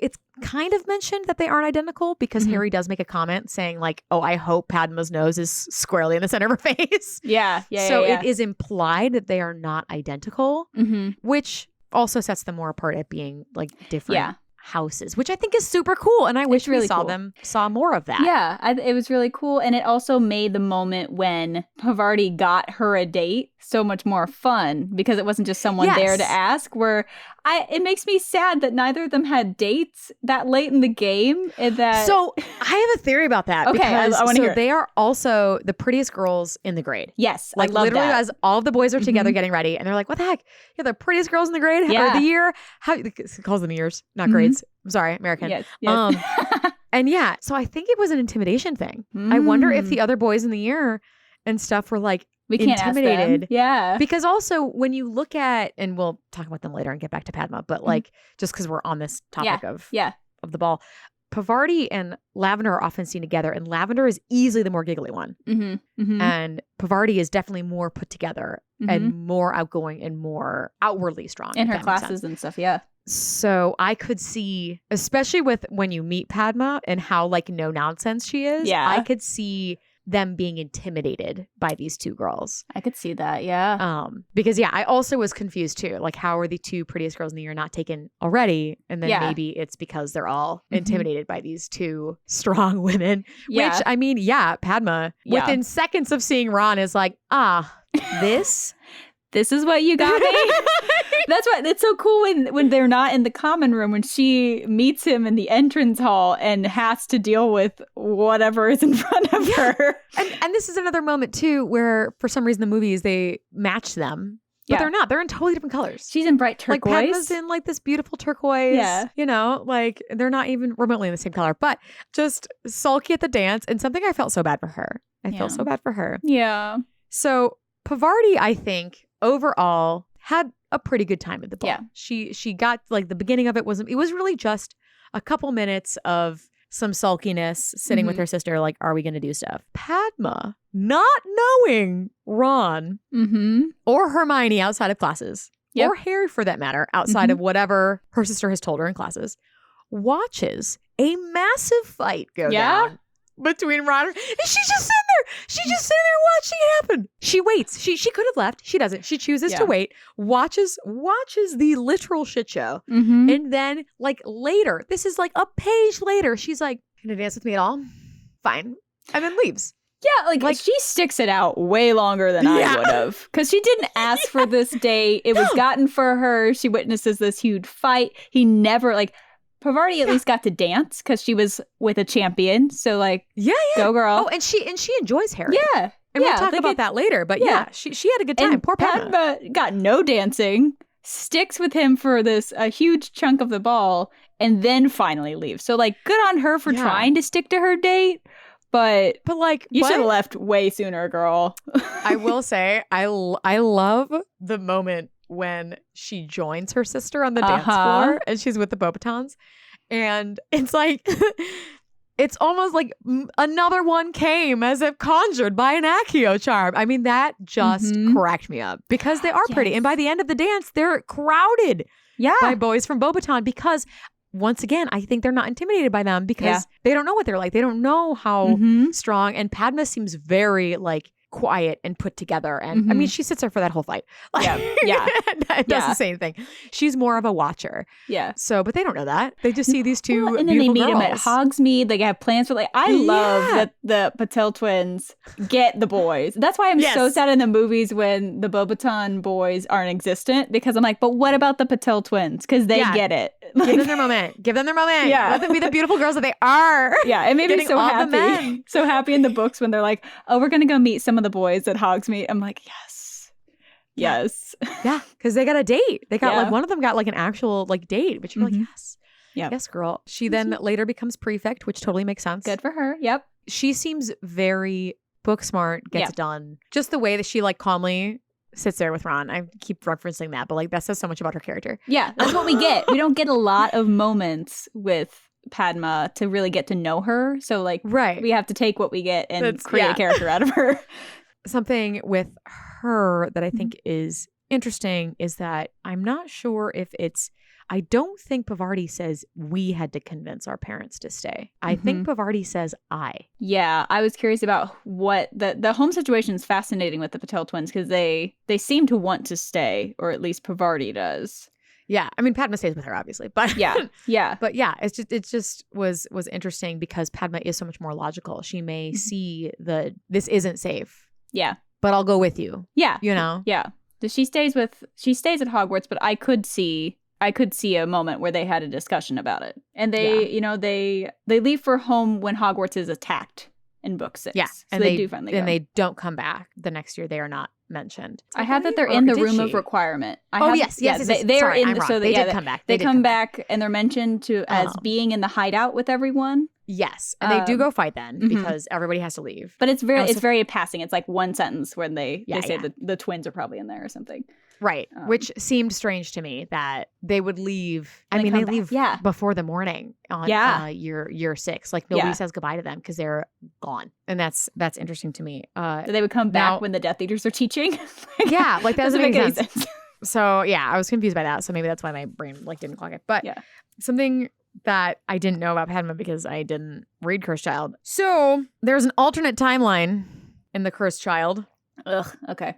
kind of mentioned that they aren't identical, because Harry does make a comment saying like, oh, I hope Padma's nose is squarely in the center of her face. Yeah. So it is implied that they are not identical, which also sets them more apart at being like different houses, which I think is super cool. And I wish we saw more of that. Yeah, it was really cool. And it also made the moment when Pavarti got her a date so much more fun, because it wasn't just someone there to ask, it makes me sad that neither of them had dates that late in the game. So I have a theory about that. Okay, because, I want to hear they are also the prettiest girls in the grade. Yes, like I love literally that. As all the boys are together getting ready, and they're like, what the heck? You're the prettiest girls in the grade or the year. How it calls them years, not grades. I'm sorry, American. Yes. And so I think it was an intimidation thing. I wonder if the other boys in the year and stuff were like, we can't intimidated. Ask them. Yeah. Because also when you look at, and we'll talk about them later and get back to Padma, but like just because we're on this topic of the ball, Pavarti and Lavender are often seen together, and Lavender is easily the more giggly one. And Pavarti is definitely more put together and more outgoing and more outwardly strong. In her classes and stuff, So I could see, especially with when you meet Padma and how like no nonsense she is, I could see them being intimidated by these two girls. I could see that, because I also was confused too. Like, how are the two prettiest girls in the year not taken already? And then maybe it's because they're all intimidated by these two strong women. Which, I mean, Padma, within seconds of seeing Ron, is like, this is what you got me. That's why it's so cool when they're not in the common room, when she meets him in the entrance hall and has to deal with whatever is in front of her. And this is another moment too where for some reason the movies, they match them. But they're not. They're in totally different colors. She's in bright turquoise. Like Padma's in like this beautiful turquoise. Yeah. You know, like they're not even remotely in the same color, but just sulky at the dance. And something I felt so bad for her. I felt so bad for her. Yeah. So Pavarti, I think, overall had a pretty good time at the ball. Yeah. She got like the beginning of it was really just a couple minutes of some sulkiness sitting with her sister, like, are we going to do stuff? Padma, not knowing Ron or Hermione outside of classes, or Harry for that matter, outside of whatever her sister has told her in classes, watches a massive fight go down between Ron and she's just sitting there. She's just sitting there watching it happen. She waits. She could have left. She doesn't. She chooses to wait, watches the literal shit show. And then like later, this is like a page later, she's like, "Gonna dance with me at all? Fine." And then leaves. Yeah, like she sticks it out way longer than I would have. Because she didn't ask for this date. It was gotten for her. She witnesses this huge fight. He never, like, Pavarti at least got to dance because she was with a champion. So, like, go girl. Oh, and she enjoys Harry. Yeah. And we'll talk about that later. But she had a good time. And Poor Padma got no dancing, sticks with him for a huge chunk of the ball, and then finally leaves. So, like, good on her for trying to stick to her date. But like, you should have left way sooner, girl. I will say, I love the moment when she joins her sister on the dance floor and she's with the Beauxbatons. And it's like, it's almost like another one came as if conjured by an Accio charm. I mean, that just cracked me up because they are pretty. And by the end of the dance, they're crowded by boys from Beauxbaton because once again, I think they're not intimidated by them because they don't know what they're like. They don't know how strong. And Padma seems very like quiet and put together. And I mean, she sits there for that whole fight. Like, it doesn't say anything. She's more of a watcher. Yeah. So, but they don't know that. They just see these two and then they meet them at Hogsmeade. They have plans for like, I love that the Patel twins get the boys. That's why I'm so sad in the movies when the Beauxbaton boys aren't existent because I'm like, but what about the Patel twins? Because they get it. Like, give them their moment. Give them their moment. Yeah. Let them be the beautiful girls that they are. Yeah. It made me so happy. So happy in the books when they're like, oh, we're going to go meet some of the boys at Hogsmeade. I'm like, yes. Yeah. Because they got a date. They got like, one of them got like an actual like date, but you're like, yes. Yeah. Yes, girl. She then later becomes prefect, which totally makes sense. Good for her. Yep. She seems very book smart, gets it done. Just the way that she like calmly sits there with Ron. I keep referencing that, but like that says so much about her character. Yeah, that's what we get. We don't get a lot of moments with Padma to really get to know her. So like we have to take what we get and create a character out of her. Something with her that I think is interesting is that I'm not sure if I don't think Pavarti says we had to convince our parents to stay. I think Pavarti says I. Yeah, I was curious about what the home situation is fascinating with the Patel twins because they seem to want to stay, or at least Pavarti does. Yeah, I mean Padma stays with her obviously, but but it just was interesting because Padma is so much more logical. She may see this isn't safe. Yeah, but I'll go with you. Yeah, you know. Yeah, so she stays at Hogwarts, but I could see a moment where they had a discussion about it. And they leave for home when Hogwarts is attacked in book 6. Yeah. So and they do finally go. And they don't come back. The next year they are not mentioned. I have that they're in the room of requirement. Yes. They're in I'm wrong. so they did come back. They come back and they're mentioned as being in the hideout with everyone. Yes. And they do go fight then because everybody has to leave. But it's very passing. It's like one sentence when they say that the twins are probably in there or something. Right. Which seemed strange to me that they would leave. I mean, they leave before the morning on year 6. Like nobody says goodbye to them because they're gone. And that's interesting to me. They would come back when the Death Eaters are teaching. Like that doesn't make any sense. So I was confused by that. So maybe that's why my brain like didn't clock it. But something that I didn't know about Padma because I didn't read Cursed Child. So there's an alternate timeline in the Cursed Child. Ugh. Okay.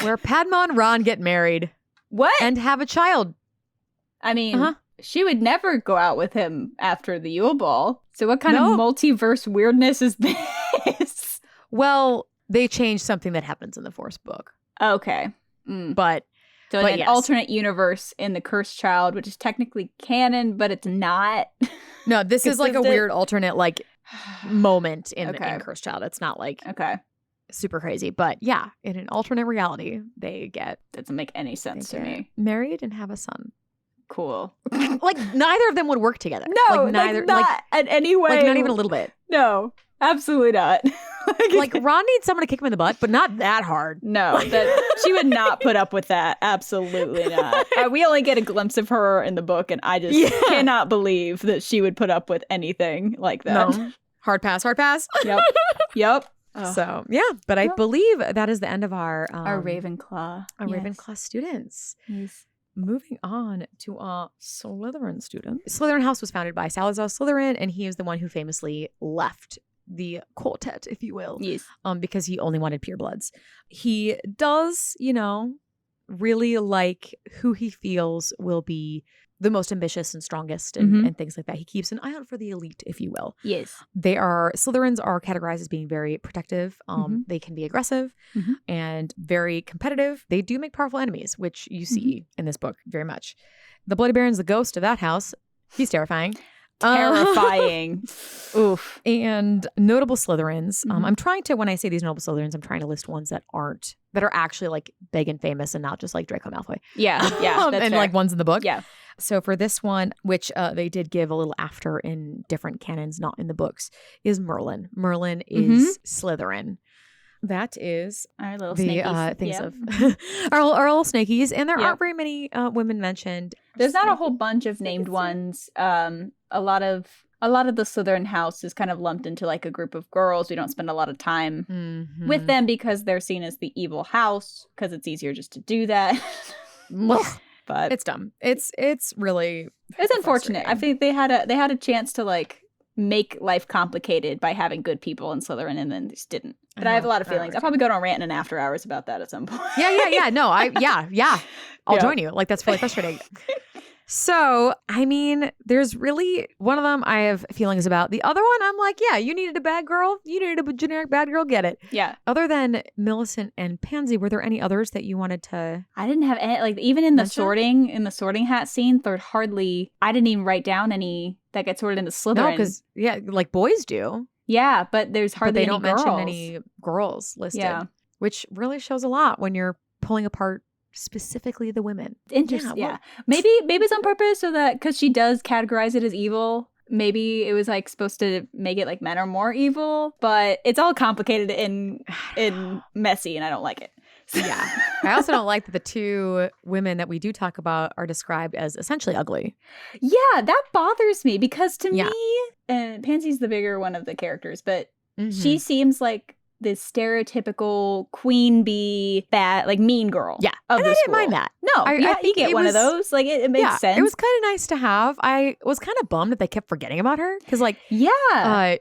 Where Padma and Ron get married. What? And have a child. I mean, she would never go out with him after the Yule Ball. So what kind of multiverse weirdness is this? Well, they changed something that happens in the 4th book. Okay. But an alternate universe in the Cursed Child, which is technically canon, but it's not. No, this is like a weird alternate like moment in Cursed Child. It's not like super crazy, but in an alternate reality they doesn't make any sense to me. Married and have a son. Cool. Like neither of them would work together. No, like neither, not in any way. Like not even a little bit. No, absolutely not. Like, Ron needs someone to kick him in the butt, but not that hard. No, that she would not put up with that. Absolutely not. We only get a glimpse of her in the book, and I just cannot believe that she would put up with anything like that. No. Hard pass, hard pass. Yep. So, yeah, but I believe that is the end of our Ravenclaw. Our Ravenclaw students. Yes. Moving on to our Slytherin student. Slytherin House was founded by Salazar Slytherin, and he is the one who famously left the quartet, if you will. Yes. Because he only wanted purebloods. He does, really like who he feels will be the most ambitious and strongest and things like that. He keeps an eye out for the elite, if you will. Yes. Slytherins are categorized as being very protective. They can be aggressive and very competitive. They do make powerful enemies, which you see in this book very much. The Bloody Baron's the ghost of that house. He's terrifying. Terrifying. Oof. And notable Slytherins. I'm trying to, when I say these notable Slytherins, I'm trying to list ones that are actually like big and famous and not just like Draco Malfoy. Yeah. That's and fair. like ones in the book. Yeah. So for this one, which they did give a little after in different canons, not in the books, is Merlin. Merlin is Slytherin. That is our little the snakies. things of our little snakies. And there aren't very many women mentioned. There's not a whole bunch of named ones. A lot of the Slytherin house is kind of lumped into like a group of girls. We don't spend a lot of time with them because they're seen as the evil house because it's easier just to do that. But it's dumb. It's really unfortunate. I think they had a chance to like make life complicated by having good people in Slytherin and then just didn't. But I have a lot of feelings. I'll probably go on rant in after hours about that at some point. Yeah. No, I'll join you. Like, that's really frustrating. So, I mean, there's really one of them I have feelings about. The other one, I'm like, yeah, you needed a bad girl. You needed a generic bad girl. Get it. Yeah. Other than Millicent and Pansy, were there any others that you wanted to? I didn't have any, like, even in the sorting hat scene, I didn't even write down any that get sorted into Slytherin. No, because, like boys do. Yeah, but there's hardly any girls. But they don't mention any girls listed. Yeah. Which really shows a lot when you're pulling apart specifically the women. Interesting. Yeah. Maybe it's on purpose so that because she does categorize it as evil. Maybe it was like supposed to make it like men are more evil, but it's all complicated and messy, and I don't like it. Yeah. I also don't like that the two women that we do talk about are described as essentially ugly. Yeah, that bothers me because to me, and Pansy's the bigger one of the characters, but she seems like this stereotypical queen bee, bad, like mean girl. Yeah. Of and the I didn't school. mind that. No, you get one of those. Like it makes sense. It was kind of nice to have. I was kind of bummed that they kept forgetting about her because, like,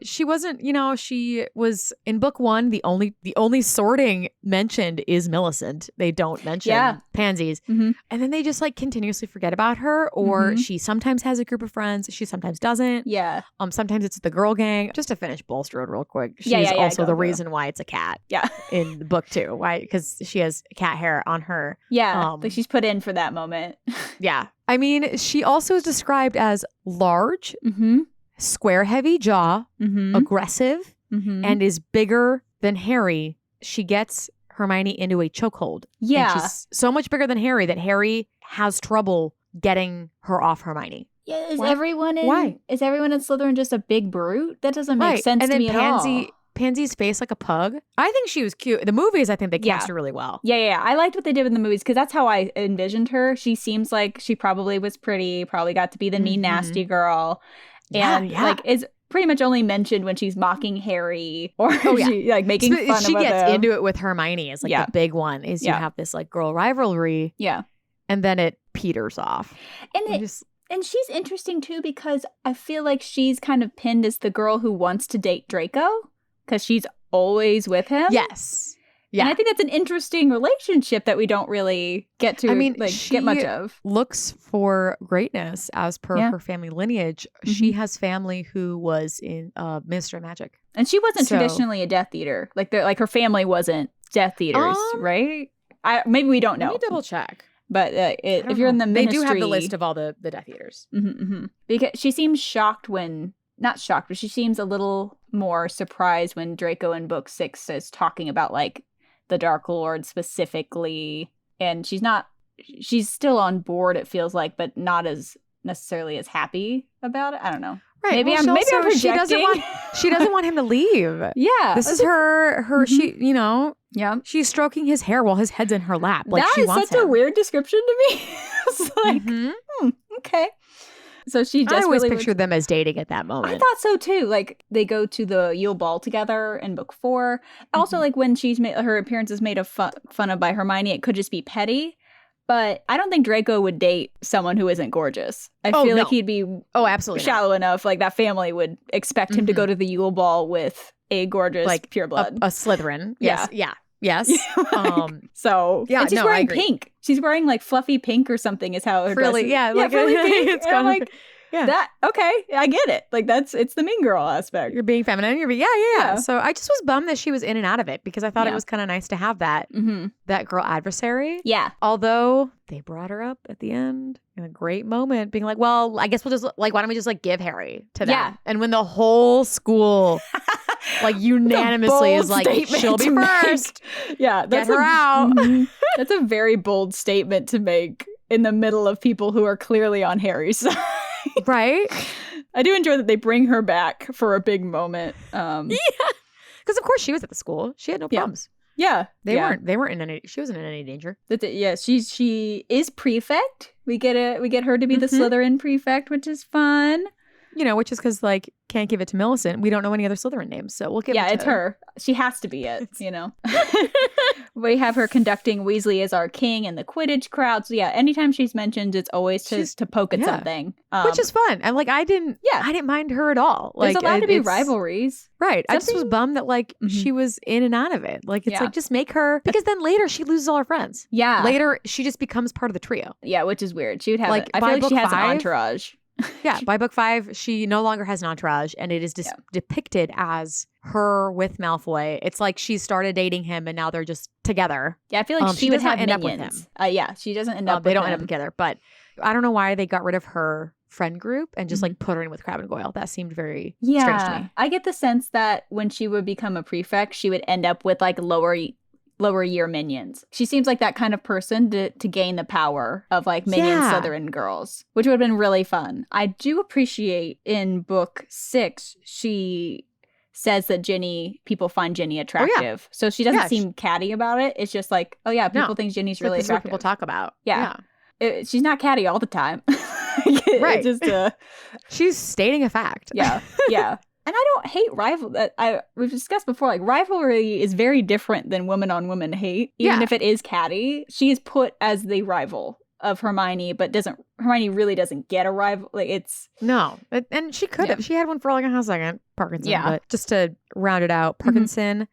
she wasn't. She was in book one. The only sorting mentioned is Millicent. They don't mention Pansies, and then they just like continuously forget about her. Or she sometimes has a group of friends. She sometimes doesn't. Yeah. Sometimes it's the girl gang. Just to finish Bulstrode real quick. She's also the reason why it's a cat. Yeah. In the book too. Why? Because she has cat hair on her. Yeah. Like she's put in for that moment. Yeah. I mean, she also is described as large, square, heavy jaw, aggressive, and is bigger than Harry. She gets Hermione into a chokehold. Yeah. And she's so much bigger than Harry that Harry has trouble getting her off Hermione. Yeah. Is everyone in Slytherin just a big brute? That doesn't make sense to me at all. Pansy's face like a pug. I think she was cute. The movies, I think they cast her really well. Yeah. I liked what they did in the movies because that's how I envisioned her. She seems like she probably was pretty, probably got to be the mean, nasty girl. And like is pretty much only mentioned when she's mocking Harry or she like making fun of him. She gets into it with Hermione as like the big one is you have this like girl rivalry. Yeah. And then it peters off. And she's interesting too because I feel like she's kind of pinned as the girl who wants to date Draco. Because she's always with him. Yes. Yeah. And I think that's an interesting relationship that we don't really get to get much of. Looks for greatness as per her family lineage. She has family who was in Minister of Magic. And she wasn't traditionally a Death Eater. Like her family wasn't Death Eaters, right? Maybe we don't know. Let me double check. But if you're in the ministry... They do have the list of all the Death Eaters. Because she seems shocked when... Not shocked, but she seems a little more surprised when Draco in book 6 is talking about like the Dark Lord specifically. And she's still on board, it feels like, but not as necessarily as happy about it. I don't know. Right. Maybe I'm projecting. She doesn't want him to leave. Yeah. This is her, she, Yeah. she's stroking his hair while his head's in her lap. Like That she is wants such him. a weird description to me. It's like, okay. So she I desperately always pictured them as dating at that moment. I thought so too. Like they go to the Yule Ball together in book 4. Also, like when she's made her appearance is made of fun of by Hermione, it could just be petty. But I don't think Draco would date someone who isn't gorgeous. I feel like he'd be absolutely shallow enough. Like that family would expect him to go to the Yule Ball with a gorgeous pureblood. A Slytherin. Yes. Yeah. Yes. So yeah, and she's wearing pink. She's wearing like fluffy pink or something is how her dress is. Yeah, like fluffy pink. It's and I'm like, that okay, I get it. Like it's the mean girl aspect. You're being feminine. You're being yeah. So I just was bummed that she was in and out of it because I thought it was kind of nice to have that that girl adversary. Yeah. Although they brought her up at the end in a great moment, being like, "Well, I guess we'll just why don't we just give Harry to them?" Yeah. And when the whole school unanimously is like, "She'll be first." Yeah, get her out. That's a very bold statement to make in the middle of people who are clearly on Harry's side. Right? I do enjoy that they bring her back for a big moment. Yeah. Because of course she was at the school. She had no problems. Yeah. They weren't in any, she wasn't in any danger. Yeah, she is prefect. We get her to be the Slytherin prefect, which is fun. Which is because can't give it to Millicent. We don't know any other Slytherin names, so we'll give it to it's her. She has to be it, We have her conducting Weasley as our king and the Quidditch crowd. So anytime she's mentioned, it's always to poke at something. Which is fun. And I didn't mind her at all. There's allowed to be rivalries. Right. I just was bummed that she was in and out of it. Just make her, because then later she loses all her friends. Yeah. Later she just becomes part of the trio. Yeah, which is weird. She would have I feel like she has an entourage. Yeah, by book 5, she no longer has an entourage, and it is depicted as her with Malfoy. It's like she started dating him, and now they're just together. Yeah, I feel like she would have end minions. up with him. Yeah, she doesn't end up. They don't end up together, but I don't know why they got rid of her friend group and just put her in with Crabbe and Goyle. That seemed very strange to me. I get the sense that when she would become a prefect, she would end up with lower year minions. She seems like that kind of person to gain the power of minion Slytherin girls, which would have been really fun. I do appreciate in book 6, she says that people find Ginny attractive. So she doesn't seem catty about it. It's just people think Ginny's really attractive. What people talk about. Yeah. She's not catty all the time. Right. Just she's stating a fact. Yeah. Yeah. And I don't hate we've discussed before, rivalry is very different than women on women hate. Even if it is catty, she is put as the rival of Hermione, but Hermione really doesn't get a rival. No. And she could have. She had one for a hot second, Parkinson. Yeah. But just to round it out, Parkinson,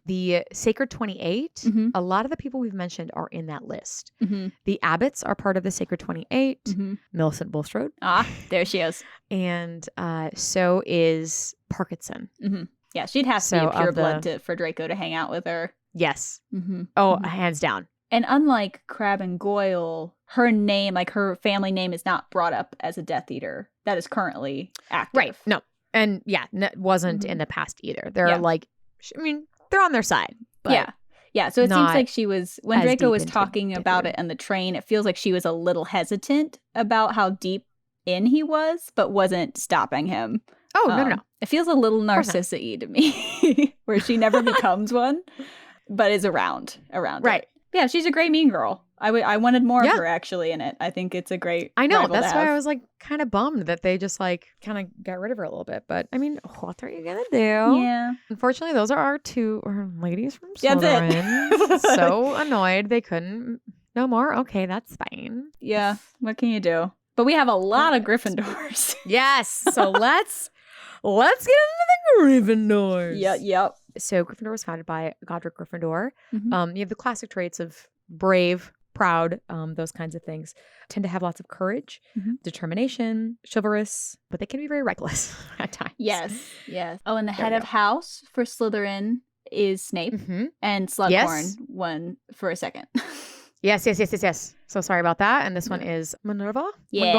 the Sacred 28, a lot of the people we've mentioned are in that list. The Abbotts are part of the Sacred 28. Millicent Bulstrode. Ah, there she is. And so is Parkinson. Yeah, she'd have to be a pureblood for Draco to hang out with her. Yes. Oh, hands down. And unlike Crabbe and Goyle, her name, her family name, is not brought up as a Death Eater that is currently active. Right. No. And wasn't in the past either. They're they're on their side. But yeah. So it seems like she was, when Draco was talking about it on the train, it feels like she was a little hesitant about how deep in he was, but wasn't stopping him. Oh, no. It feels a little narcissist-y to me, where she never becomes one, but is around right. It. Yeah, she's a great mean girl. I wanted more of her actually in it. I think it's a great. I know. That's why I was kind of bummed that they just kind of got rid of her a little bit. But I mean, what are you gonna do? Yeah. Unfortunately, those are our two ladies from Slytherin. That's it. So annoyed they couldn't. No more. Okay, that's fine. Yeah. What can you do? But we have a lot of Gryffindors. Yes. So let's get into the Gryffindors. Yep. So Gryffindor was founded by Godric Gryffindor. You have the classic traits of brave, proud, those kinds of things. Tend to have lots of courage, determination, chivalrous, but they can be very reckless at times. Yes. Oh, and the head of house for Slytherin is Snape, and Slughorn won for a second. Yes. So sorry about that. And this one is Minerva. Yes.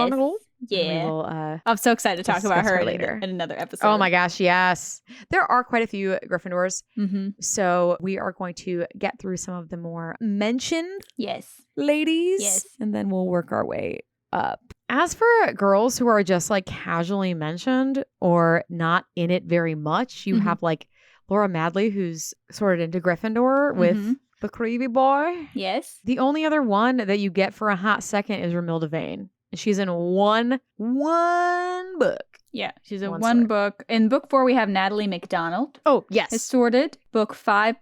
Yeah. I'm so excited to talk about her later in another episode. Oh my gosh, yes. There are quite a few Gryffindors. So we are going to get through some of the more mentioned ladies. Yes. And then we'll work our way up. As for girls who are just like casually mentioned or not in it very much, you have like Laura Madley, who's sorted into Gryffindor with the creepy boy. Yes. The only other one that you get for a hot second is Romilda Vane. She's in one book. Yeah, she's in one book. In book 4, we have Natalie MacDonald. Oh, yes. Is sorted. Book 5,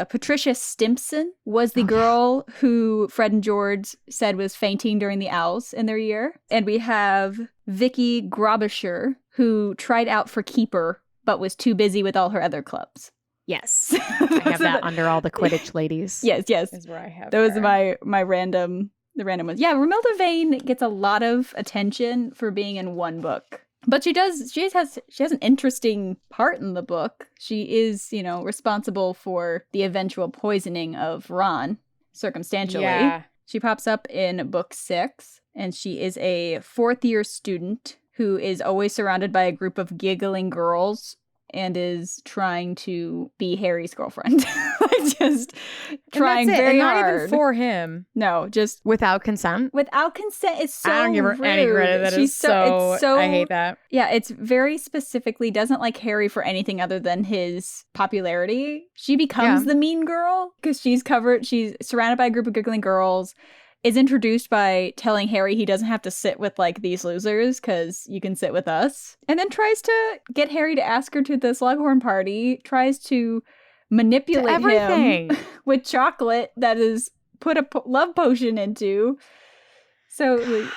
Patricia Stimpson was the girl who Fred and George said was fainting during the owls in their year. And we have Vicky Grobisher, who tried out for keeper, but was too busy with all her other clubs. Yes. I have that under all the Quidditch ladies. Yes. Is where I have That was my random ones. Yeah, Romilda Vane gets a lot of attention for being in one book. But she has an interesting part in the book. She is, responsible for the eventual poisoning of Ron, circumstantially. Yeah. She pops up in book 6, and she is a 4th-year student who is always surrounded by a group of giggling girls and is trying to be Harry's girlfriend. Just trying very not hard. Not even for him. No, just without consent. Without consent is so I don't give her rude. any credit. That is so I hate that. Yeah, it's very specifically doesn't like Harry for anything other than his popularity. She becomes the mean girl because she's surrounded by a group of giggling girls. Is introduced by telling Harry he doesn't have to sit with like these losers because you can sit with us. And then tries to get Harry to ask her to the Slughorn party, tries to manipulate him with chocolate that is put a love potion into. So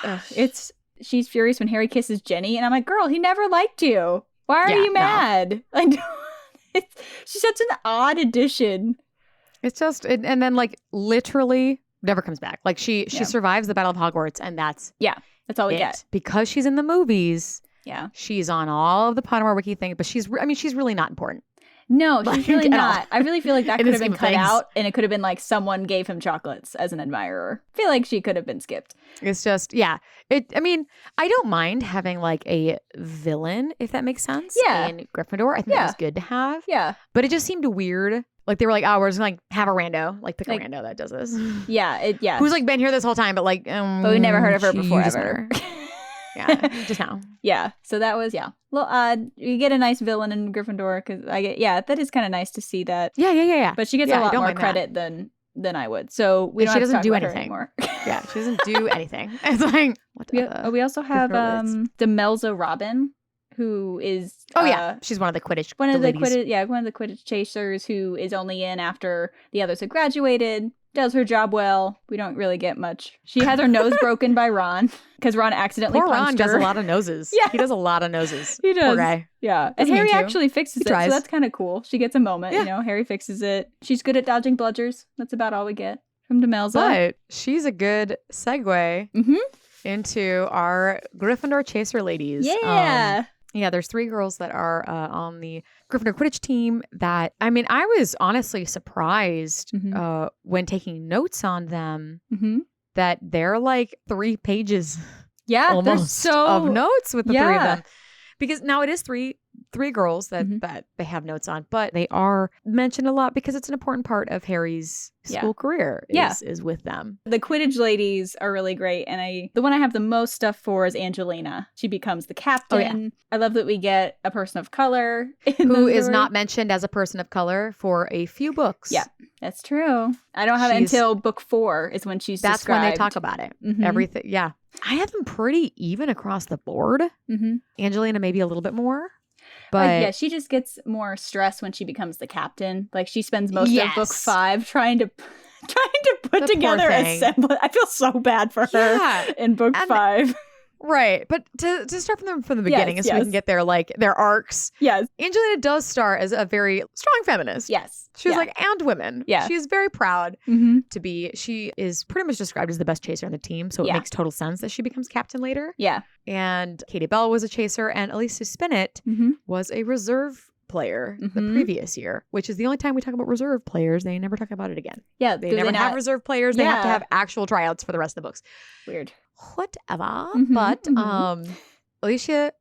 she's furious when Harry kisses Jenny. And I'm like, girl, he never liked you. Why are you mad? No. Like, she's such an odd addition. It's just, and then like literally never comes back. Like she survives the Battle of Hogwarts, and that's all we get. Because she's in the movies. Yeah, she's on all of the Pottermore Wiki thing, but she's really not important. No, she's really not. I really feel like that could have been cut out, and it could have been like someone gave him chocolates as an admirer. I feel like she could have been skipped. It's just I don't mind having like a villain, if that makes sense. Yeah, in Gryffindor, I think that was good to have. Yeah, but it just seemed weird. Like they were like, oh, we're just gonna like have a rando, like pick a rando that does this. Yeah, who's like been here this whole time, but like, but we never heard of her before ever. Yeah, just now. Yeah, so that was a little odd. You get a nice villain in Gryffindor because that is kind of nice to see that. Yeah. But she gets a lot more credit than I would. So we don't have to talk about her anymore. Yeah, she doesn't do anything. It's like we also have Demelza Robin, who is she's one of the Quidditch one of the Quidditch chasers who is only in after the others have graduated. Does her job well. We don't really get much. She has her nose broken by Ron because Ron accidentally punched Ron her. does a lot of noses. Yeah, he does a lot of noses. He does. Poor guy. Yeah, and Harry actually fixes it, so that's kind of cool. She gets a moment. Harry fixes it. She's good at dodging bludgers. That's about all we get from Demelza. But she's a good segue into our Gryffindor chaser ladies. Yeah. There's 3 girls that are on the Gryffindor Quidditch team that, I was honestly surprised when taking notes on them that they're like 3 pages almost of notes with the 3 of them. Because now it is three girls that they have notes on, but they are mentioned a lot because it's an important part of Harry's school career is with them. The Quidditch ladies are really great, and the one I have the most stuff for is Angelina. She becomes the captain. Oh, yeah. I love that we get a person of color who is not mentioned as a person of color for a few books. Yeah, that's true. I don't have it until book 4 is when she's that's described. When they talk about it. Everything. Yeah. I have them pretty even across the board. Angelina maybe a little bit more. But she just gets more stress when she becomes the captain. Like she spends most of book 5 trying to put together a semblance. I feel so bad for her in book 5. Right. But to start from the beginning so we can get their arcs. Yes. Angelina does start as a very strong feminist. Yes. She's and women. Yeah. She's very proud to be. She is pretty much described as the best chaser on the team. So it makes total sense that she becomes captain later. Yeah. And Katie Bell was a chaser, and Alicia Spinnet was a reserve player the previous year, which is the only time we talk about reserve players. They never talk about it again. Yeah. They never have reserve players. They have to have actual tryouts for the rest of the books. Weird. Whatever. But Alicia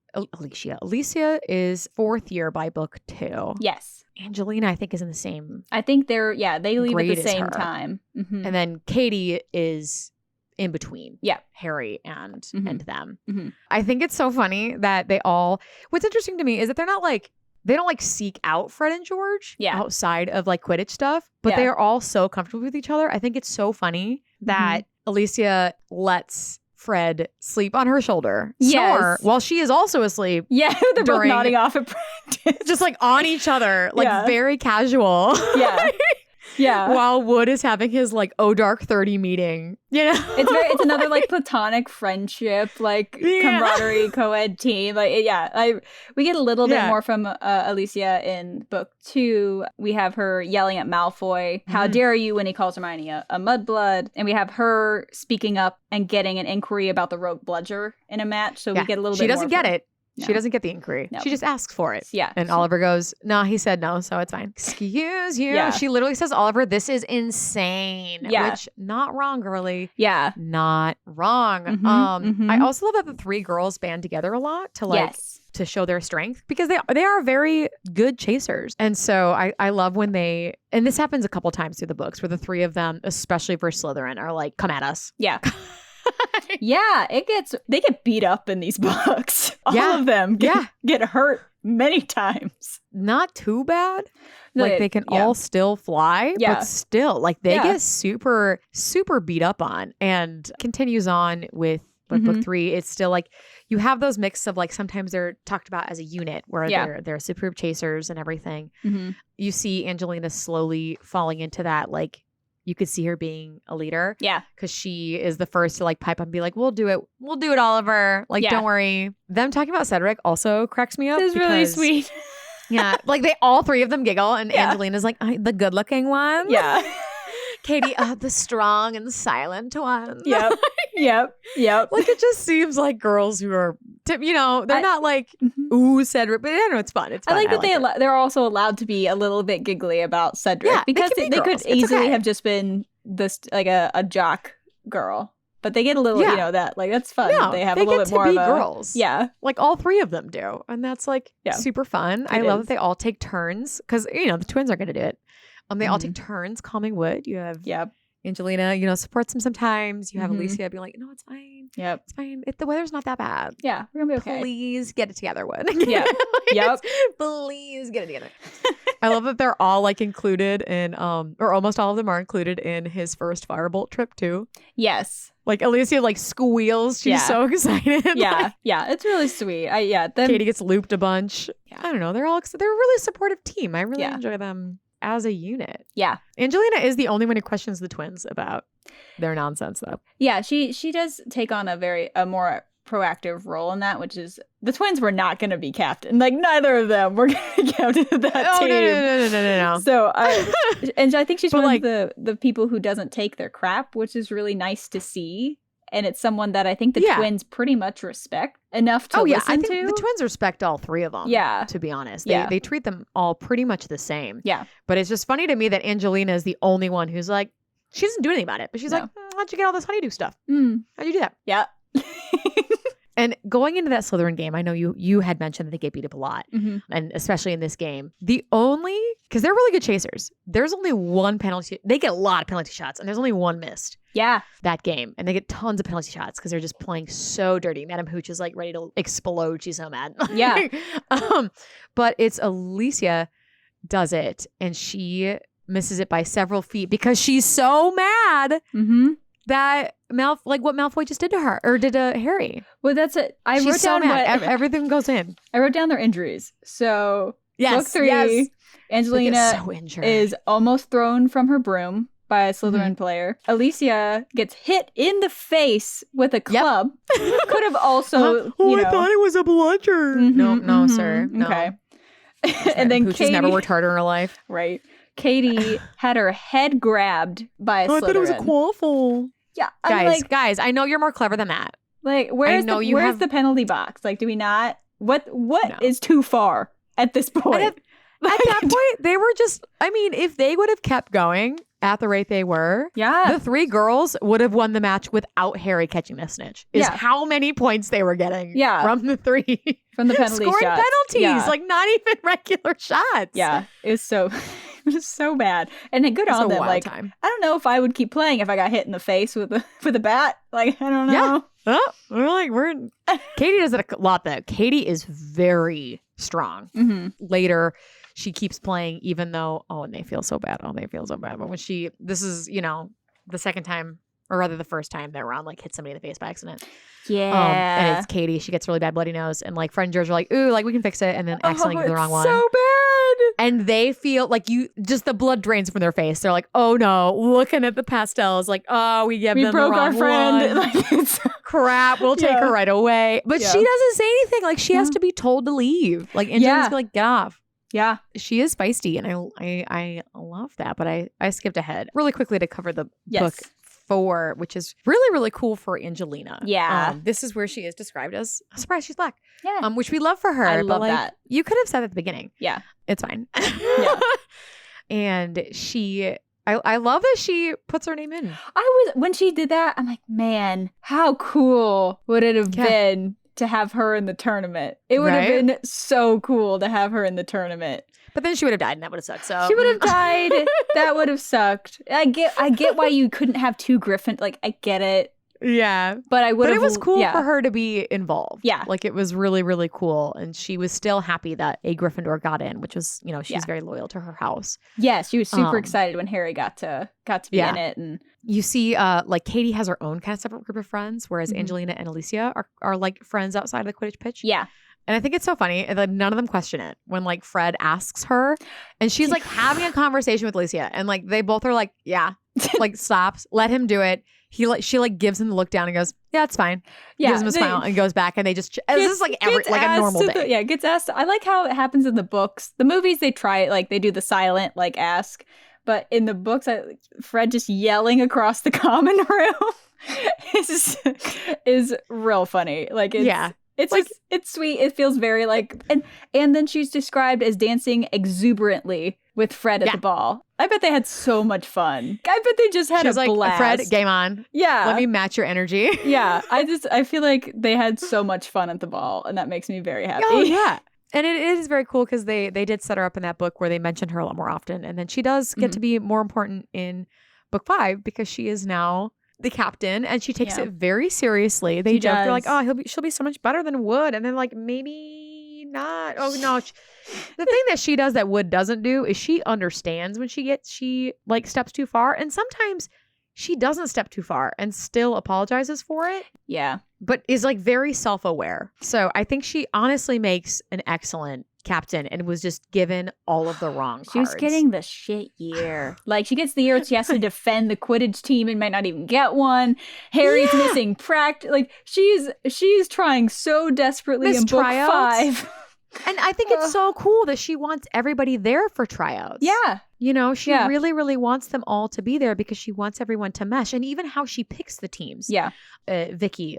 is 4th year by book 2. Yes. Angelina, I think, is in the same. I think they leave at the same time. And then Katie is in between Harry and them. I think it's so funny that what's interesting to me is that they don't like seek out Fred and George outside of like Quidditch stuff, but they are all so comfortable with each other. I think it's so funny that Alicia lets Fred sleep on her shoulder, snore, while she is also asleep. Yeah, they're both nodding off at practice. Just like on each other, like very casual. Yeah. Yeah. While Wood is having his like dark 30 meeting. You know? It's another like platonic friendship, like camaraderie, co-ed team. Like we get a little bit more from Alicia in book 2. We have her yelling at Malfoy, "How dare you," when he calls Hermione a mudblood. And we have her speaking up and getting an inquiry about the rogue bludger in a match. So we get a little bit more. She doesn't get it. No. She doesn't get the inquiry. No. She just asks for it. Yeah. And Oliver goes, "No, he said no, so it's fine." Excuse you. Yeah. She literally says, "Oliver, this is insane." Yeah. Which, not wrong, girly. Yeah. Not wrong. I also love that the 3 girls band together a lot to like to show their strength, because they are very good chasers. And so I love when and this happens a couple times through the books, where the 3 of them, especially for Slytherin, are like, "Come at us." Yeah. Yeah, they get beat up in these books. All of them get hurt many times. Not too bad. Like they can all still fly, but still like they get super, super beat up on. And continues on with book 3. It's still like you have those mix of like sometimes they're talked about as a unit where they're superb chasers and everything. You see Angelina slowly falling into that, like, you could see her being a leader. Yeah. Because she is the first to like pipe up and be like, we'll do it, Oliver. Like, don't worry. Them talking about Cedric also cracks me up. It's really sweet. Yeah. Like all 3 of them giggle, and Angelina's like, the good looking one. Yeah. Katie, the strong and silent one. Yep. Like, it just seems like girls who are, they're not like, ooh, Cedric, but I know it's fun. It's fun. I like that they're also allowed to be a little bit giggly about Cedric, because they could easily have just been this like a jock girl, but they get a little, that like that's fun. No, they have a little bit more of a girls. Yeah, like all 3 of them do, and that's like super fun. I love that they all take turns, because the twins are going to do it. They all take turns calming Wood. You have Angelina, supports him sometimes. You have Alicia being like, "No, it's fine. Yep, it's fine. The weather's not that bad. Yeah, we're gonna be okay. Please get it together, Wood." Yeah, yep. Please get it together. I love that they're all like included in, or almost all of them are included in his first Firebolt trip too. Yes. Like Alicia like squeals. She's so excited. Yeah. Yeah. It's really sweet. Katie gets looped a bunch. Yeah. I don't know. They're a really supportive team. I really enjoy them as a unit. Yeah. Angelina is the only one who questions the twins about their nonsense, though. Yeah, she does take on a more proactive role in that, which is the twins were not going to be captain. Like, neither of them were going to be captain of that team. No. So, and I think she's one of the people who doesn't take their crap, which is really nice to see. And it's someone that I think the twins pretty much respect enough to listen to. The twins respect all 3 of them. Yeah. To be honest. They treat them all pretty much the same. Yeah. But it's just funny to me that Angelina is the only one who's like, she doesn't do anything about it. But she's like, how'd you get all this honeydew stuff? How'd you do that? Yeah. And going into that Slytherin game, I know you had mentioned that they get beat up a lot. And especially in this game, because they're really good chasers, there's only one penalty. They get a lot of penalty shots, and there's only one missed. Yeah. That game. And they get tons of penalty shots because they're just playing so dirty. Madam Hooch is like ready to explode. She's so mad. Yeah. But it's Alicia does it, and she misses it by several feet because she's so mad that what Malfoy just did to her, or did to Harry. Well, that's it. I wrote down everything goes in. I wrote down their injuries. So book 3, Angelina is almost thrown from her broom by a Slytherin player. Alicia gets hit in the face with a club. Could have also, I thought it was a bludger. No, sir. No. Okay. And then Katie, never worked harder in her life. Right. Katie had her head grabbed by a Slytherin. I thought it was a quaffle. Yeah. Guys, I know you're more clever than that. Like, where's the penalty box? Like, do we not? What is too far at this point? At that point, they were just, if they would have kept going at the rate they were, the 3 girls would have won the match without Harry catching the snitch. How many points they were getting from the 3. From the penalty shots. Scoring penalties, like not even regular shots. Yeah, it was so... It was so bad. And good It's on a them. wild Like, time. I don't know if I would keep playing if I got hit in the face with a bat. Like, I don't know. Yeah. Oh, Katie does it a lot though. Katie is very strong. Mm-hmm. Later, she keeps playing even though, and they feel so bad. They feel so bad. But when this is, the second time, or rather the first time that Ron like hit somebody in the face by accident. Yeah. And it's Katie. She gets really bad bloody nose. And like Fred and George are like, ooh, like we can fix it. And then accidentally get the wrong one. So bad. And they feel like just the blood drains from their face. They're like, oh no, looking at the pastels, like, oh, we gave them broke the wrong our friend. one. Like, it's Crap, we'll take her right away. But she doesn't say anything. Like she has to be told to leave. Like Angeline's like, get off. Yeah. She is feisty, and I love that. But I skipped ahead really quickly to cover the book 4, which is really, really cool for Angelina. Yeah. This is where she is described as, I'm surprised she's Black. Yeah. Which we love for her. I love but, that. You could have said at the beginning. Yeah. It's fine. Yeah. And I love that she puts her name in. When she did that, I'm like, man, how cool would it have been to have her in the tournament? It would have been so cool to have her in the tournament. But then she would have died, and that would have sucked. So she would have died. That would have sucked. I get why you couldn't have 2 Griffin. Like, I get it. Yeah. But I would have. But it was cool for her to be involved. Yeah. Like, it was really, really cool. And she was still happy that a Gryffindor got in, which was, she's very loyal to her house. Yeah, she was super excited when Harry got to be in it. And you see, like, Katie has her own kind of separate group of friends, whereas Angelina and Alicia are like friends outside of the Quidditch pitch. Yeah. And I think it's so funny that none of them question it when like Fred asks her and she's like having a conversation with Alicia and like they both are like, yeah, like stops, let him do it. She like gives him the look down and goes, yeah, it's fine. Yeah, gives him a smile and goes back and they just, this is like a normal day. Gets asked. I like how it happens in the books. The movies, they try it, like they do the silent like ask. But in the books, Fred just yelling across the common room is real funny. Like it's like, it's sweet. It feels very like, and then she's described as dancing exuberantly with Fred at the ball. I bet they had so much fun. I bet they just had a blast. Like, Fred, game on. Yeah. Let me match your energy. Yeah. I feel like they had so much fun at the ball, and that makes me very happy. Oh, yeah. And it is very cool because they did set her up in that book where they mention her a lot more often. And then she does get to be more important in book 5 because she is now the captain and she takes it very seriously. They joke, they're like, oh, she'll be so much better than Wood. And then like, maybe not. Oh, no. The thing that she does that Wood doesn't do is she understands when she like steps too far. And sometimes she doesn't step too far and still apologizes for it. Yeah. But is like very self-aware. So I think she honestly makes an excellent captain and was just given all of the wrong cards. She was getting the shit year. Like, she gets the year she has to defend the Quidditch team and might not even get one. Harry's missing practice. Like, she's trying so desperately in book 5. And I think it's so cool that she wants everybody there for tryouts. Yeah. She really, really wants them all to be there because she wants everyone to mesh. And even how she picks the teams. Yeah. Vicky,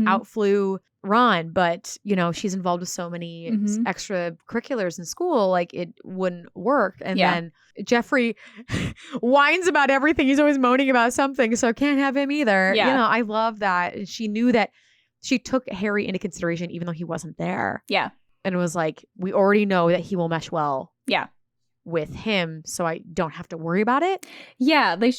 outflew Ron, but, she's involved with so many extracurriculars in school, like it wouldn't work. And then Jeffrey whines about everything. He's always moaning about something, so can't have him either. Yeah. I love that. And she knew that she took Harry into consideration even though he wasn't there. Yeah. And it was like, we already know that he will mesh well. Yeah. With him, so I don't have to worry about it. Yeah, like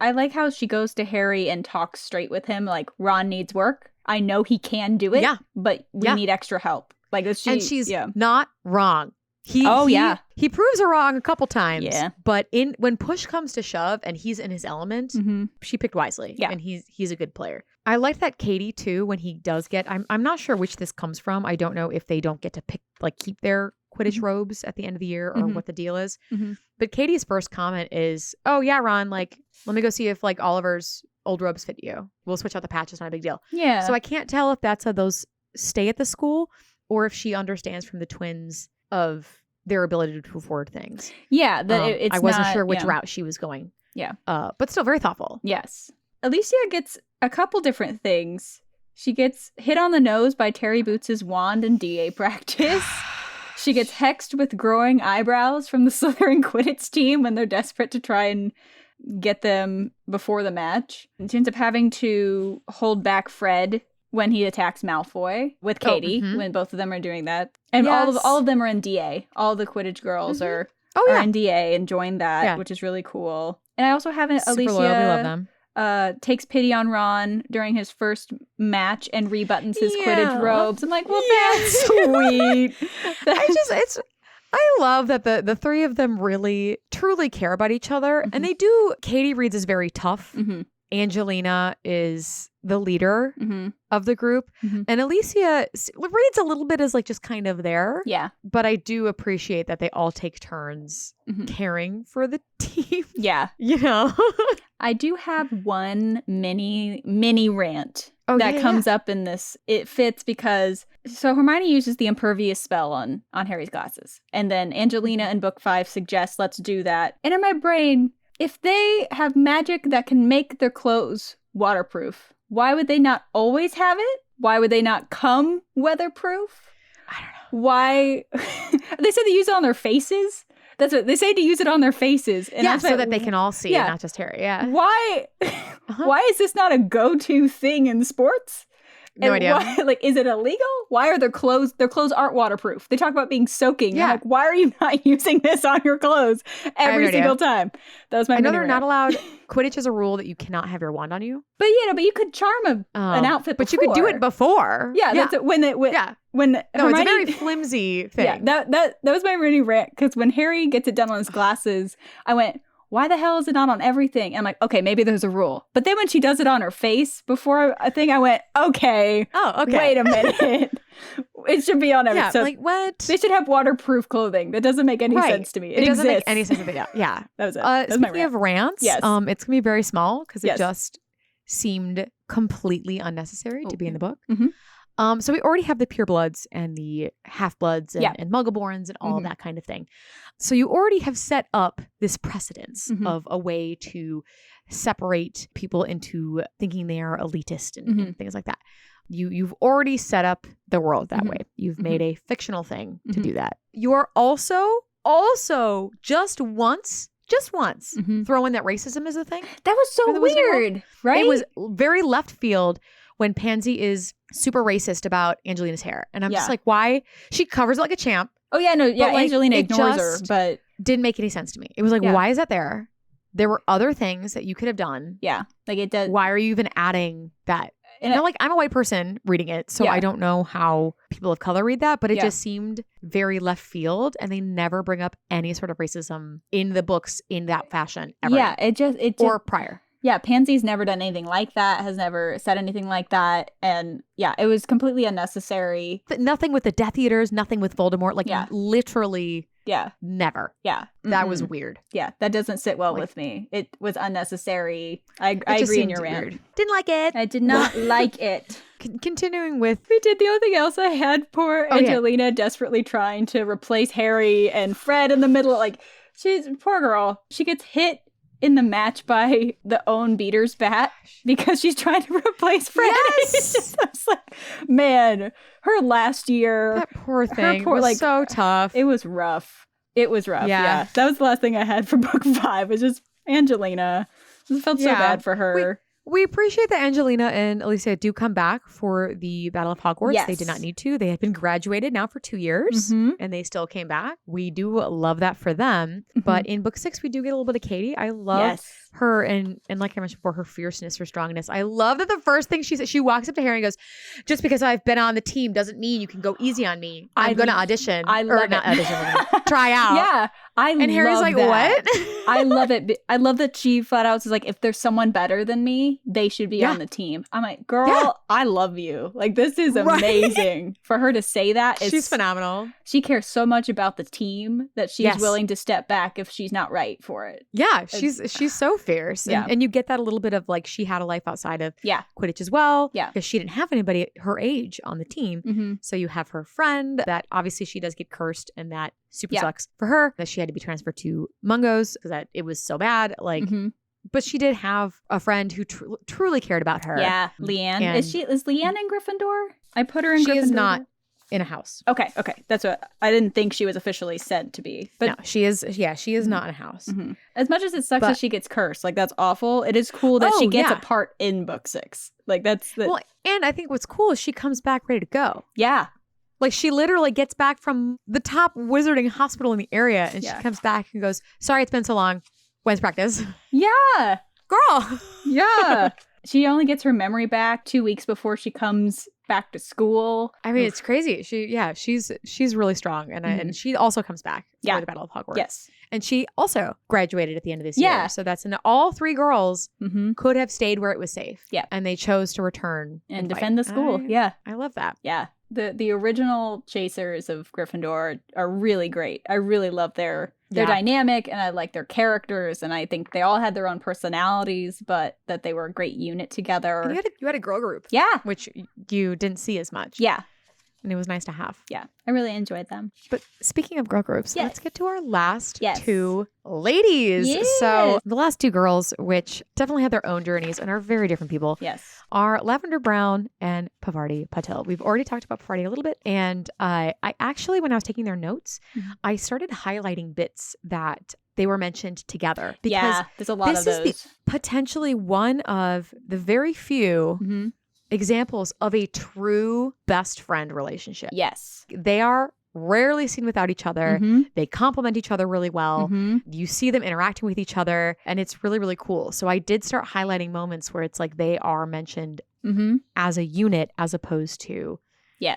I like how she goes to Harry and talks straight with him, like, Ron needs work. I know he can do it, but we need extra help. Like, she's not wrong. He proves her wrong a couple times. Yeah. But when push comes to shove and he's in his element, she picked wisely. Yeah. And he's a good player. I like that Katie too, when he does get, I'm not sure which this comes from. I don't know if they don't get to keep their Quidditch robes at the end of the year or what the deal is. But Katie's first comment is, oh yeah, Ron, like, let me go see if like Oliver's old robes fit you. We'll switch out the patch. It's not a big deal. Yeah. So I can't tell if that's those stay at the school or if she understands from the twins of their ability to afford things. Yeah. I wasn't sure which route she was going. Yeah. But still very thoughtful. Yes. Alicia gets a couple different things. She gets hit on the nose by Terry Boots' wand in DA practice. She gets hexed with growing eyebrows from the Slytherin Quidditch team when they're desperate to try and get them before the match. And she ends up having to hold back Fred when he attacks Malfoy with Katie, when both of them are doing that. And all of them are in DA. All the Quidditch girls are our NDA and joined that, which is really cool. And I also have Super Alicia. loyal. We love them. Takes pity on Ron during his first match and rebuttons his Quidditch robes. I'm like, well, that's sweet. I love that the three of them really, truly care about each other. And they do. Katie reads as very tough. Angelina is the leader of the group. And Alicia reads a little bit as like just kind of there. Yeah. But I do appreciate that they all take turns caring for the team. Yeah. You know? I do have one mini rant that comes up in this. It fits because so Hermione uses the impervious spell on Harry's glasses. And then Angelina in book 5 suggests let's do that. And in my brain, if they have magic that can make their clothes waterproof, why would they not always have it? Why would they not come weatherproof? I don't know. Why? They said they use it on their faces. That's what they say, to use it on their faces. And so that they can all see, not just Harry. Yeah. Why? Why is this not a go-to thing in sports? No idea. Why, is it illegal? Why are their clothes aren't waterproof? They talk about being soaking. Yeah. Like, why are you not using this on your clothes every single time? That was my. I know they're not allowed. Quidditch is a rule that you cannot have your wand on you. But but you could charm an outfit. But before. you could do it before. Yeah, that's when Hermione, it's a very flimsy thing. Yeah, that was my really rant, because when Harry gets it done on his glasses, I went, why the hell is it not on everything? And I'm like, okay, maybe there's a rule. But then when she does it on her face before a thing, I went, okay. Oh, okay. Wait a minute. It should be on everything. Yeah, so like what? They should have waterproof clothing. That doesn't make any sense to me. It doesn't exists. make any sense to me. Yeah. That was it. Speaking of rants, it's going to be very small because it just seemed completely unnecessary to be in the book. So we already have the purebloods and the half-bloods and muggleborns and all that kind of thing. So you already have set up this precedence of a way to separate people into thinking they are elitist and things like that. You've already set up the world that way. You've made a fictional thing to do that. You're also just once throw in that racism is a thing. That was so weird, right? It was very left field when Pansy is super racist about Angelina's hair. And I'm just like, why? She covers it like a champ. Oh, yeah, no, yeah, Angelina ignores her, but... didn't make any sense to me. It was like, why is that there? There were other things that you could have done. Yeah, like it does. Why are you even adding that? And I'm a white person reading it, so I don't know how people of color read that, but it just seemed very left field, and they never bring up any sort of racism in the books in that fashion ever. Yeah, it just or prior. Yeah, Pansy's never done anything like that, has never said anything like that. And yeah, it was completely unnecessary. But nothing with the Death Eaters, nothing with Voldemort, literally never. Yeah. That was weird. Yeah, that doesn't sit well with me. It was unnecessary. I agree in your rant. Weird. Didn't like it. I did not like it. Continuing with... We did the only thing else I had, poor Angelina desperately trying to replace Harry and Fred in the middle. Like, she's poor girl. She gets hit in the match by the own beater's bat because she's trying to replace Fred. Yes! I was like, man, her last year. That poor thing was so tough. It was rough. Yeah. That was the last thing I had for book 5. It was just Angelina. I felt so bad for her. We appreciate that Angelina and Alicia do come back for the Battle of Hogwarts. Yes. They did not need to. They had been graduated now for 2 years, and they still came back. We do love that for them. But in book 6, we do get a little bit of Katie. I love her, and like I mentioned before, her fierceness, her strongness. I love that the first thing she said, she walks up to Harry and goes, just because I've been on the team doesn't mean you can go easy on me. I'm going to audition. Try out. Yeah. And Harry's like, that. What? I love it. I love that she flat out says, like, if there's someone better than me, they should be on the team. I'm like, girl, I love you. Like, this is amazing. For her to say that. She's phenomenal. She cares so much about the team that she's willing to step back if she's not right for it. Yeah, she's so fierce. And you get that a little bit of, like, she had a life outside of Quidditch as well. Yeah. Because she didn't have anybody her age on the team. So you have her friend that obviously she does get cursed, and that super sucks for her that she had to be transferred to Mungo's because that it was so bad. Like, but she did have a friend who truly cared about her. Yeah, Leanne. And is Leanne in Gryffindor? I put her in Gryffindor. She is not in a house. Okay. That's what I didn't think she was officially said to be. But no, she is. Yeah, she is not in a house. As much as it sucks that she gets cursed, like that's awful. It is cool that she gets a part in book 6. Like that's the and I think what's cool is she comes back ready to go. Yeah. Like she literally gets back from the top wizarding hospital in the area and she comes back and goes, sorry, it's been so long. When's practice? Yeah. Girl. Yeah. She only gets her memory back 2 weeks before she comes back to school. I mean, it's crazy. She's really strong. And she also comes back for the Battle of Hogwarts. Yes. And she also graduated at the end of this year. So that's all 3 girls could have stayed where it was safe. Yeah. And they chose to return and defend the school. I love that. Yeah. The original chasers of Gryffindor are really great. I really love their dynamic, and I like their characters, and I think they all had their own personalities, but that they were a great unit together. And you had a girl group. Yeah. Which you didn't see as much. Yeah. And it was nice to have. Yeah. I really enjoyed them. But speaking of girl groups, let's get to our last 2 ladies. Yes. So the last 2 girls, which definitely had their own journeys and are very different people, are Lavender Brown and Pavarti Patil. We've already talked about Pavarti a little bit. And I actually, when I was taking their notes, I started highlighting bits that they were mentioned together. Because there's a lot of those. This is potentially one of the very few examples of a true best friend relationship. Yes. They are rarely seen without each other. They complement each other really well. You see them interacting with each other, and it's really, really cool. So I did start highlighting moments where it's like they are mentioned as a unit as opposed to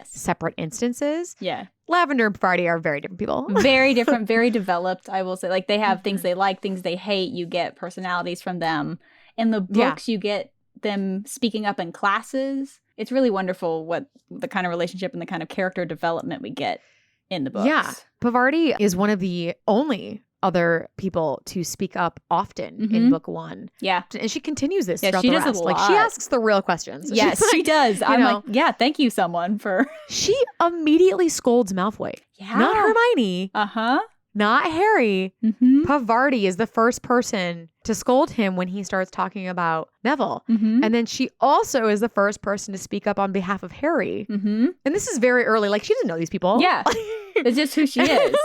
separate instances. Yeah. Lavender and Pavarti are very different people. Very different, very developed, I will say. Like, they have things they like, things they hate. You get personalities from them. In the books, you get them speaking up in classes. It's really wonderful what the kind of relationship and the kind of character development we get in the books. Yeah. Pavarti is one of the only other people to speak up often in book 1. Yeah. And she continues this throughout she the does rest. a Like, she asks the real questions. Yes, she does. I'm like, yeah, thank you, someone, for... She immediately scolds Malfoy. Yeah. Not Hermione. Not Harry. Pavarti is the first person to scold him when he starts talking about Neville. And then she also is the first person to speak up on behalf of Harry. And this is very early. Like, she doesn't know these people. Yeah. It's just who she is.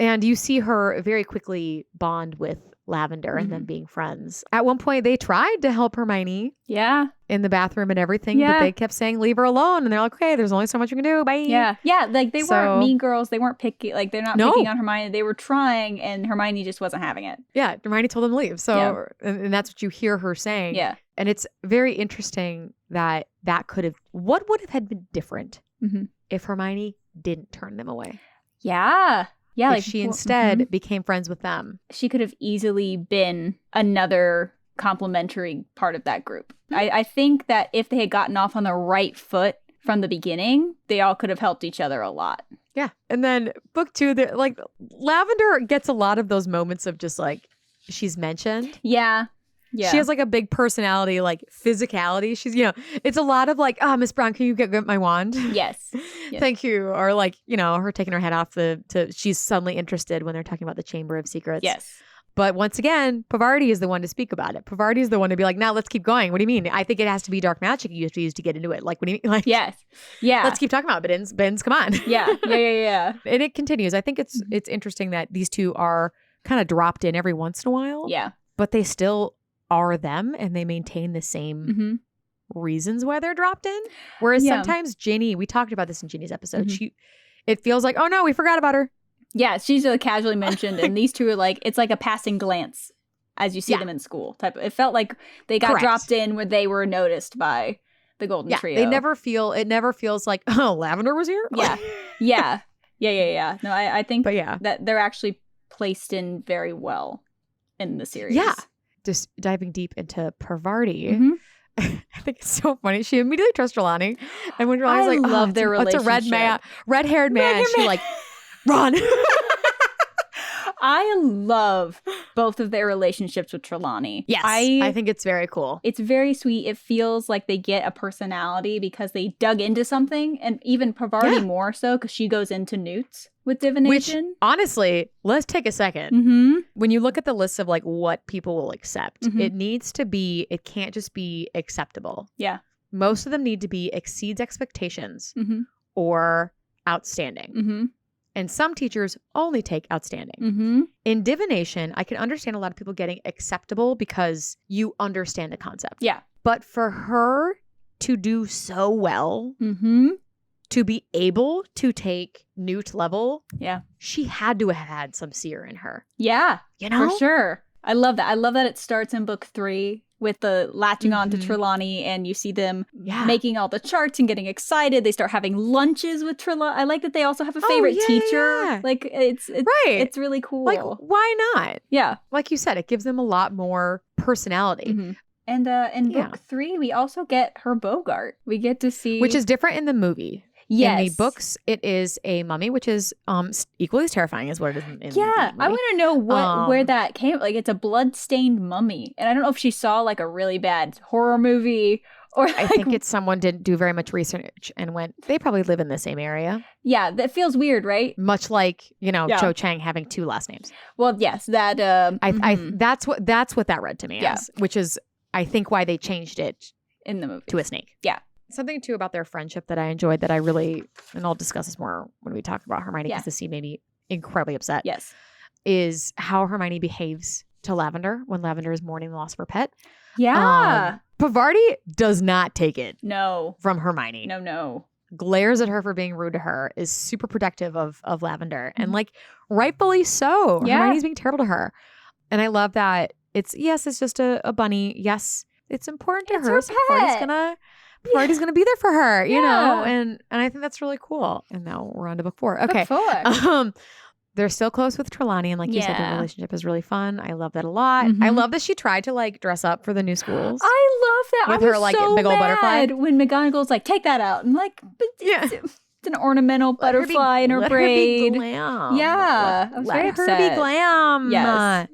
And you see her very quickly bond with Lavender and them being friends. At one point, they tried to help Hermione. Yeah. In the bathroom and everything. But they kept saying, leave her alone. And they're like, okay, there's only so much we can do. Bye. Yeah. Yeah. Like, they weren't mean girls. They weren't picky. Like, they're not picking on Hermione. They were trying, and Hermione just wasn't having it. Yeah. Hermione told them to leave. So, and that's what you hear her saying. Yeah. And it's very interesting that could have, what would have had been different if Hermione didn't turn them away? Yeah. Yeah. If she instead became friends with them. She could have easily been another complementary part of that group. I think that if they had gotten off on the right foot from the beginning, they all could have helped each other a lot. Yeah. And then book 2, like, Lavender gets a lot of those moments of just like, she's mentioned. Yeah. Yeah. She has like a big personality, like physicality. She's, it's a lot of like, Miss Brown, can you get my wand? Yes. Thank you. Or like, her taking her head off she's suddenly interested when they're talking about the Chamber of Secrets. Yes. But once again, Pavarti is the one to speak about it. Pavarti is the one to be like, now let's keep going. What do you mean? I think it has to be dark magic you have to use to get into it. Like, what do you mean? Like, yes. Yeah. Let's keep talking about it. Benz, come on. Yeah. Yeah. And it continues. I think it's interesting that these 2 are kind of dropped in every once in a while. Yeah. But they still are them, and they maintain the same reasons why they're dropped in. Whereas sometimes Ginny, we talked about this in Ginny's episode, it feels like, oh no, we forgot about her. Yeah, she's casually mentioned, and these 2 are like, it's like a passing glance as you see them in school. It felt like they got dropped in where they were noticed by the Golden Trio. It never feels like, oh, Lavender was here? Yeah. No, I think that they're actually placed in very well in the series. Yeah. Just diving deep into Pavarti, I think it's so funny. She immediately trusts Trelawney, and when Trelawney's like, love their relationship. It's a red-haired man. She like, run. I love both of their relationships with Trelawney. Yes, I think it's very cool. It's very sweet. It feels like they get a personality because they dug into something, and even Pavarti more so because she goes into newts with divination. Which, honestly, let's take a second. When you look at the list of like what people will accept, it can't just be acceptable. Yeah. Most of them need to be exceeds expectations or outstanding. And some teachers only take outstanding. In divination, I can understand a lot of people getting acceptable because you understand the concept. Yeah. But for her to do so well to be able to take Newt level, Yeah. she had to have had some seer in her. Yeah. You know? For sure. I love that. I love that it starts in book 3 with the latching on to Trelawney, and you see them making all the charts and getting excited. They start having lunches with Trelawney. I like that they also have a favorite teacher. Yeah. Like it's it's really cool. Like, why not? Yeah. Like you said, it gives them a lot more personality. Mm-hmm. And in book 3, we also get her Bogart. We get to see, which is different in the movie. Yes. In the books, it is a mummy, which is equally as terrifying as what it is in the movie. I want to know where that came. Like, it's a blood-stained mummy. And I don't know if she saw, like, a really bad horror movie or, like, I think it's someone didn't do very much research and went, they probably live in the same area. Yeah, that feels weird, right? Much like, Cho Chang having 2 last names. Well, yes, that... that's what that read to me as, which is, I think, why they changed it in the movie to a snake. Yeah. Something, too, about their friendship that I enjoyed that I really, and I'll discuss this more when we talk about Hermione, because this scene made me incredibly upset. Yes. Is how Hermione behaves to Lavender when Lavender is mourning the loss of her pet. Yeah. Pavarti does not take it. No. From Hermione. No. Glares at her for being rude to her, is super protective of Lavender. And, like, rightfully so. Yeah. Hermione's being terrible to her. And I love that it's just a bunny. Yes, it's important to her. So Pavarti's gonna be there for her, you know, and I think that's really cool. And now we're on to book 4. Okay, book 4. They're still close with Trelawney, and like you said, their relationship is really fun. I love that a lot. I love that she tried to like dress up for the new schools. I love that. With her like big old butterfly. When McGonagall's like, take that out, and like, it's an ornamental butterfly in her braid. Her be glam. Yeah, let her be glam.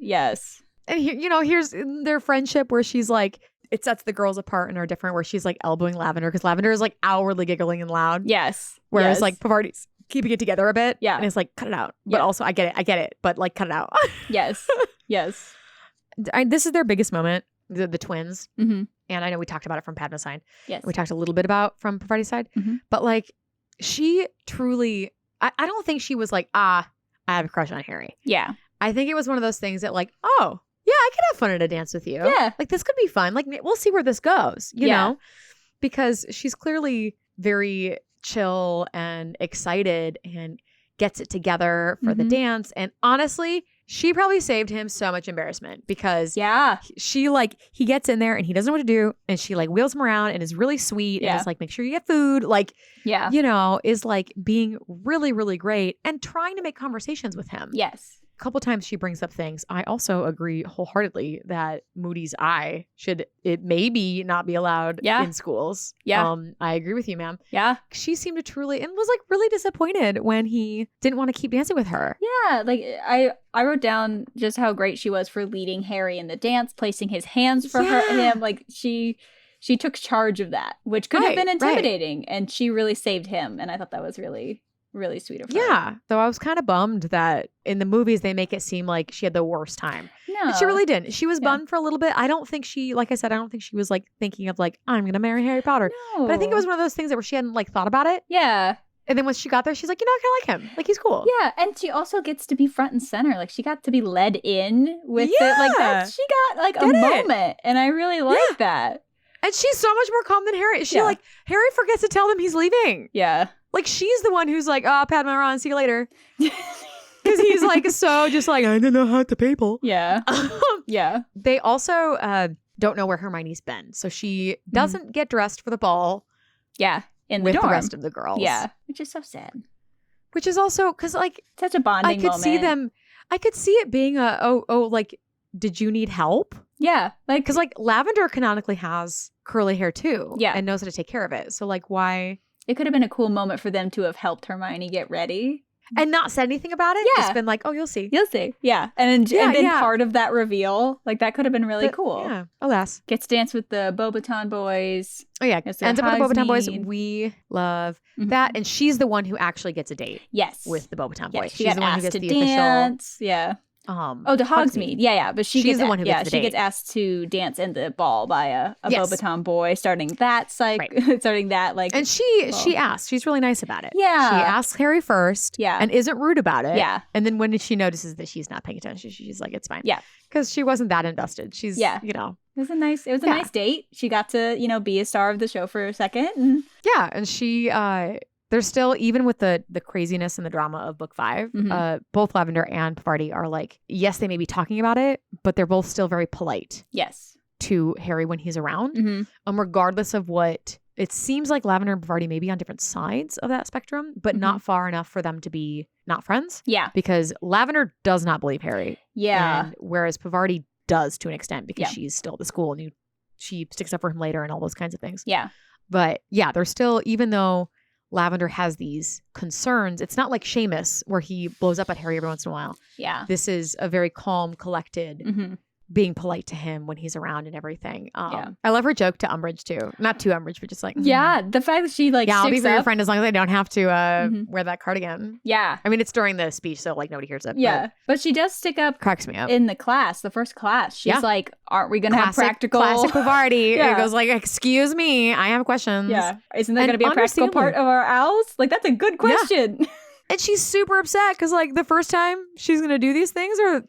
Yes. And here, here's their friendship where she's like, it sets the girls apart and are different, where she's like elbowing Lavender because Lavender is like outwardly giggling and loud. Yes. Whereas like Pavarti's keeping it together a bit. Yeah. And it's like, cut it out. But also, I get it. But like, cut it out. Yes. This is their biggest moment, the twins. Mm-hmm. And I know we talked about it from Padma's side. Yes. We talked a little bit about from Pavarti's side. Mm-hmm. But like, she truly, I don't think she was like, I have a crush on Harry. Yeah. I think it was one of those things that like, oh, yeah, I could have fun at a dance with you. Yeah. Like, this could be fun. Like, we'll see where this goes, you know? Because she's clearly very chill and excited and gets it together for the dance. And honestly, she probably saved him so much embarrassment because she like, he gets in there and he doesn't know what to do. And she like wheels him around and is really sweet and is like, make sure you get food. Like, is like being really, really great and trying to make conversations with him. Yes. Couple times she brings up things. I also agree wholeheartedly that Moody's eye it maybe not be allowed in schools. Yeah. I agree with you, ma'am. Yeah. She seemed to truly and was like really disappointed when he didn't want to keep dancing with her. Yeah. Like I wrote down just how great she was for leading Harry in the dance, placing his hands for him. Like she took charge of that, which could have been intimidating, and she really saved him. And I thought that was really sweet of her. Yeah. Though I was kind of bummed that in the movies they make it seem like she had the worst time. No. But she really didn't. She was bummed for a little bit. I don't think she, like I said, she was like thinking of like, I'm going to marry Harry Potter. No. But I think it was one of those things that where she hadn't like thought about it. Yeah. And then once she got there, she's like, I kind of like him. Like, he's cool. Yeah. And she also gets to be front and center. Like, she got to be led in with it. Like, that. She got like a moment. And I really like that. And she's so much more calm than Harry. She like, Harry forgets to tell them he's leaving. Yeah. Like, she's the one who's like, oh, Padma, Ron, see you later. Because he's like, so just like, I don't know how to people. Yeah. Yeah. They also don't know where Hermione's been. So she doesn't get dressed for the ball. Yeah. In the with dorm. the rest of the girls. Yeah. Which is so sad. Which is also, because like, such a bonding moment. I could see it being like, did you need help? Yeah. Like, because like Lavender canonically has curly hair too. Yeah. And knows how to take care of it. So like, why? It could have been a cool moment for them to have helped Hermione get ready. And not said anything about it? Yeah. Just been like, oh, you'll see. You'll see. Yeah. And then part of that reveal, like that could have been really cool. Yeah. Alas. Gets to dance with the Beauxbaton boys. Oh, yeah. Ends up with the Beauxbaton boys. We love that. And she's the one who actually gets a date. Yes. With the Beauxbaton boys. She's the one who gets the dance. Official. Yeah. To Hogsmeade. Yeah. But she's the one who gets the date. She gets asked to dance in the ball by a Beauxbaton boy, starting that like. And she asks. She's really nice about it. Yeah. She asks Harry first. Yeah. And isn't rude about it. Yeah. And then when she notices that she's not paying attention, she's like, it's fine. Yeah. Because she wasn't that invested. She's, you know. It was a nice date. She got to, be a star of the show for a second. And... Yeah. And she there's still, even with the craziness and the drama of book 5, both Lavender and Parvati are like, yes, they may be talking about it, but they're both still very polite. Yes. To Harry when he's around. Regardless of what, it seems like Lavender and Parvati may be on different sides of that spectrum, but not far enough for them to be not friends. Yeah. Because Lavender does not believe Harry. Yeah. And whereas Parvati does to an extent because she's still at the school and she sticks up for him later and all those kinds of things. Yeah. But yeah, there's still, even though Lavender has these concerns, it's not like Seamus where he blows up at Harry every once in a while. Yeah. This is a very calm, collected, being polite to him when he's around and everything. I love her joke to Umbridge too. Not to Umbridge, but just like, yeah, the fact that she like, yeah, I'll be sticks your up. friend as long as I don't have to wear that cardigan. Yeah. I mean, it's during the speech, so like nobody hears it. Yeah. But she does stick up. Cracks me up. In the class, the first class. She's like, aren't we going to have practical? Classic Parvati. Yeah. It goes like, excuse me, I have questions. Yeah. Isn't there going to be a practical part of our owls? Like, that's a good question. Yeah. And she's super upset because like the first time she's going to do these things or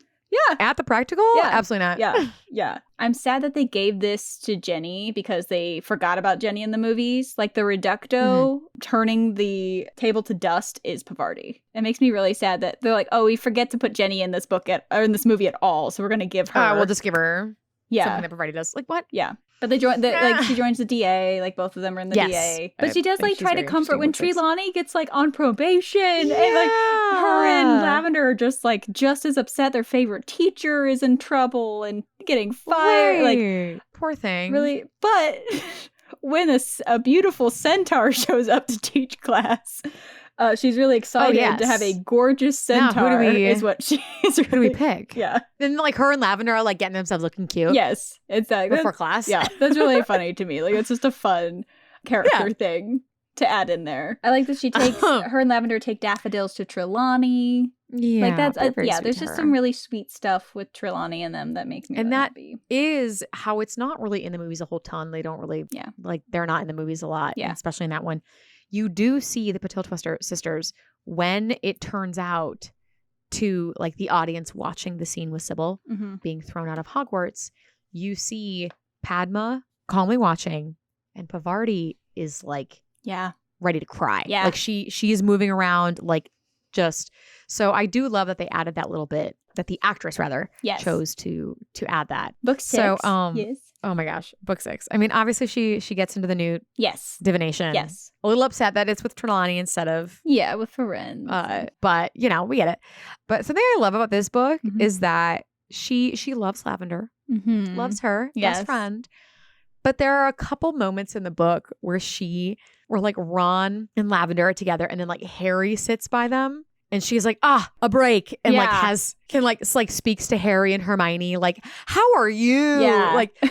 at the practical? Yeah. Absolutely not. Yeah. Yeah. I'm sad that they gave this to Jenny because they forgot about Jenny in the movies. Like the Reducto turning the table to dust is Parvati. It makes me really sad that they're like, oh, we forget to put Jenny in this book or in this movie at all. So we're going to give her. We'll just give her something that Parvati does. Like what? Yeah. But they join like she joins the DA, like both of them are in the DA. But she does like try to comfort when Trelawney gets like on probation and like her and Lavender are just like just as upset their favorite teacher is in trouble and getting fired. Like poor thing. Really, but when a beautiful centaur shows up to teach class, she's really excited to have a gorgeous centaur. Is what she's really, who do we pick? Yeah. Then like her and Lavender are like getting themselves looking cute. Yes, exactly. Before class. Yeah, that's really funny to me. Like it's just a fun character thing to add in there. I like that she takes her and Lavender take daffodils to Trelawney. Yeah, like that's there's just some really sweet stuff with Trelawney in them that makes me really happy. Is how it's not really in the movies a whole ton. They don't really like they're not in the movies a lot. Yeah, especially in that one. You do see the Patil Twister sisters when it turns out to like the audience watching the scene with Sybil being thrown out of Hogwarts. You see Padma calmly watching, and Parvati is like ready to cry. Yeah, like she is moving around like just. So I do love that they added that little bit that the actress rather chose to add that. Book 6. So yes. Oh my gosh, book 6. I mean, obviously she gets into the new divination. Yes. A little upset that it's with Trelawney instead of with Ferenz. But you know, we get it. But something I love about this book is that she loves Lavender, loves her best friend. But there are a couple moments in the book where like Ron and Lavender are together, and then like Harry sits by them. And she's like, a break. And like speaks to Harry and Hermione, like, how are you? Yeah. Like,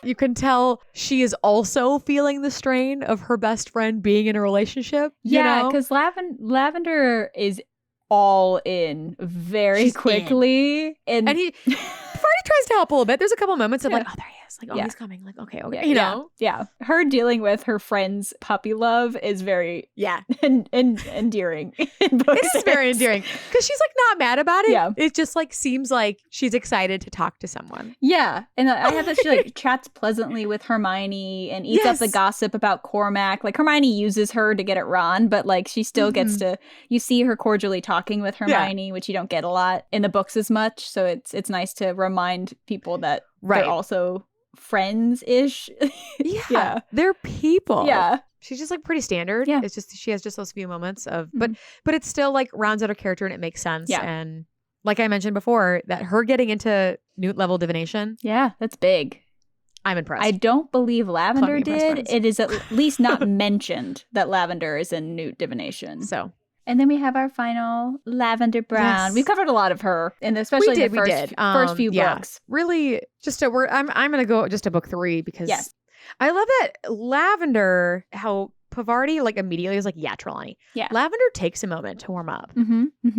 you can tell she is also feeling the strain of her best friend being in a relationship. Yeah, because Lavender is all in very quickly. And he tries to help a little bit. There's a couple moments of like, oh, there he is. Like, oh, he's coming. Like, okay. You know? Yeah. Her dealing with her friend's puppy love is very endearing. It is very endearing. Because she's like not mad about it. Yeah. It just like seems like she's excited to talk to someone. Yeah. And I have that she like chats pleasantly with Hermione and eats up the gossip about Cormac. Like Hermione uses her to get at Ron, but like she still gets to, you see her cordially talking with Hermione, which you don't get a lot in the books as much. So it's nice to remind people that they're also friends-ish. They're people. Yeah. She's just like pretty standard. Yeah. It's just she has just those few moments of but it still like rounds out her character and it makes sense. Yeah. And like I mentioned before, that her getting into Newt level divination. Yeah, that's big. I'm impressed. I don't believe Lavender did. It is at least not mentioned that Lavender is in Newt divination. So and then we have our final Lavender Brown. We've covered a lot of her, and especially the first few books. Really, I'm gonna go just to book 3 because I love that Lavender, how Parvati like immediately is like, Trelawney. Yeah. Lavender takes a moment to warm up.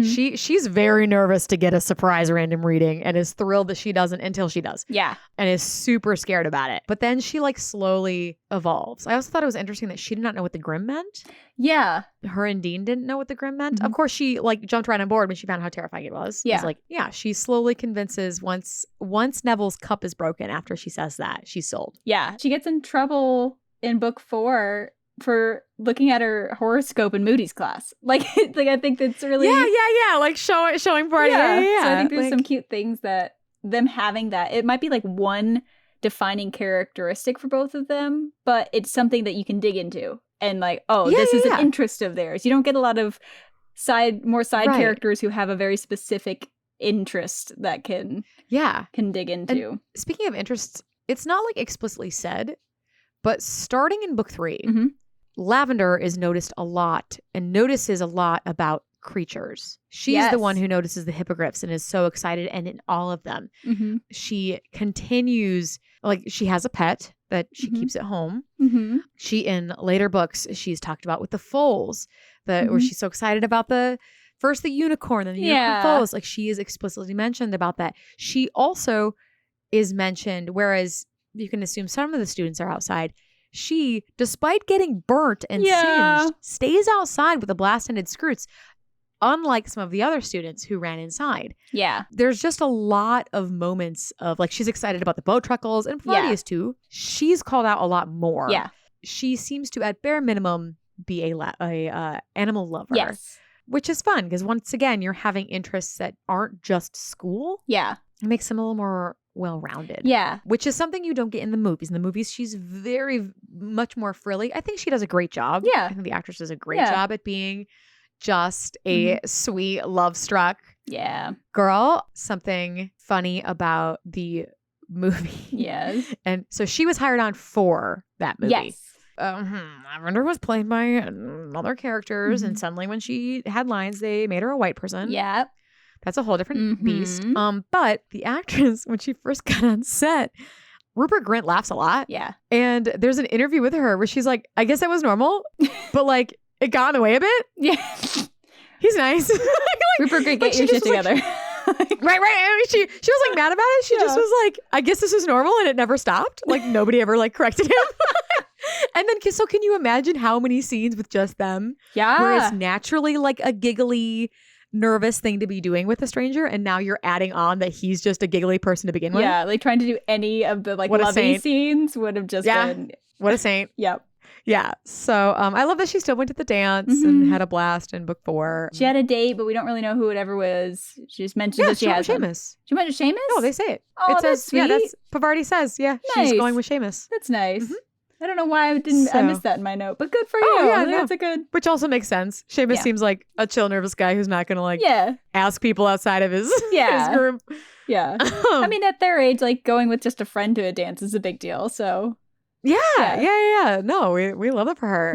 She's very nervous to get a surprise random reading and is thrilled that she doesn't until she does. Yeah. And is super scared about it. But then she like slowly evolves. I also thought it was interesting that she did not know what the Grim meant. Yeah. Her and Dean didn't know what the Grim meant. Of course, she like jumped right on board when she found how terrifying it was. Yeah. It was like, she slowly convinces once Neville's cup is broken after she says that, she's sold. Yeah. She gets in trouble in book 4 for looking at her horoscope in Moody's class. Like I think that's really yeah. Like showing party. Yeah. So I think there's like, some cute things that them having that. It might be like one defining characteristic for both of them, but it's something that you can dig into and like, this is an interest of theirs. You don't get a lot of side characters who have a very specific interest that can dig into. And speaking of interests, it's not like explicitly said, but starting in book 3, Lavender is noticed a lot and notices a lot about creatures. She's the one who notices the hippogriffs and is so excited, and in all of them. She continues, like, she has a pet that she keeps at home. She, in later books, she's talked about with the foals, where she's so excited about the unicorn and the unicorn foals. Like, she is explicitly mentioned about that. She also is mentioned, whereas you can assume some of the students are outside, she, despite getting burnt and singed, stays outside with the blast-ended skirts, unlike some of the other students who ran inside. Yeah. There's just a lot of moments of, like, she's excited about the bow truckles, and Parvati is too. She's called out a lot more. Yeah. She seems to, at bare minimum, be a animal lover. Yes. Which is fun, because once again, you're having interests that aren't just school. Yeah. It makes them a little more well-rounded. Yeah. Which is something you don't get in the movies. In the movies, she's very much more frilly. I think she does a great job. Yeah. I think the actress does a great job at being just a sweet, love-struck girl. Something funny about the movie. Yes. And so she was hired on for that movie. Yes. Lavender was played by other characters, and suddenly when she had lines, they made her a white person. Yeah. That's a whole different beast. But the actress, when she first got on set, Rupert Grint laughs a lot. Yeah. And there's an interview with her where she's like, I guess that was normal, but like it got in the way a bit. Yeah. He's nice. Rupert Grint, get your shit together. Right. I mean, she was like mad about it. She just was like, I guess this is normal, and it never stopped. Like nobody ever like corrected him. And then, so can you imagine how many scenes with just them? Yeah. Where it's naturally like a giggly, nervous thing to be doing with a stranger, and now you're adding on that he's just a giggly person to begin with. Yeah, like trying to do any of the like lovey scenes would have just been what a saint. Yep. Yeah. So I love that she still went to the dance and had a blast in book 4. She had a date, but we don't really know who it ever was. She just mentioned that she has Seamus. She went to Seamus? No, they say it. Oh, it that's says, sweet. Yeah, Parvati says, she's going with Seamus. That's nice. I don't know why I missed that in my note, but good for you. Oh, yeah, that's a good. Which also makes sense. Seamus seems like a chill, nervous guy who's not going to like ask people outside of his group. Yeah. I mean, at their age, like going with just a friend to a dance is a big deal. So. Yeah. No, we love it for her.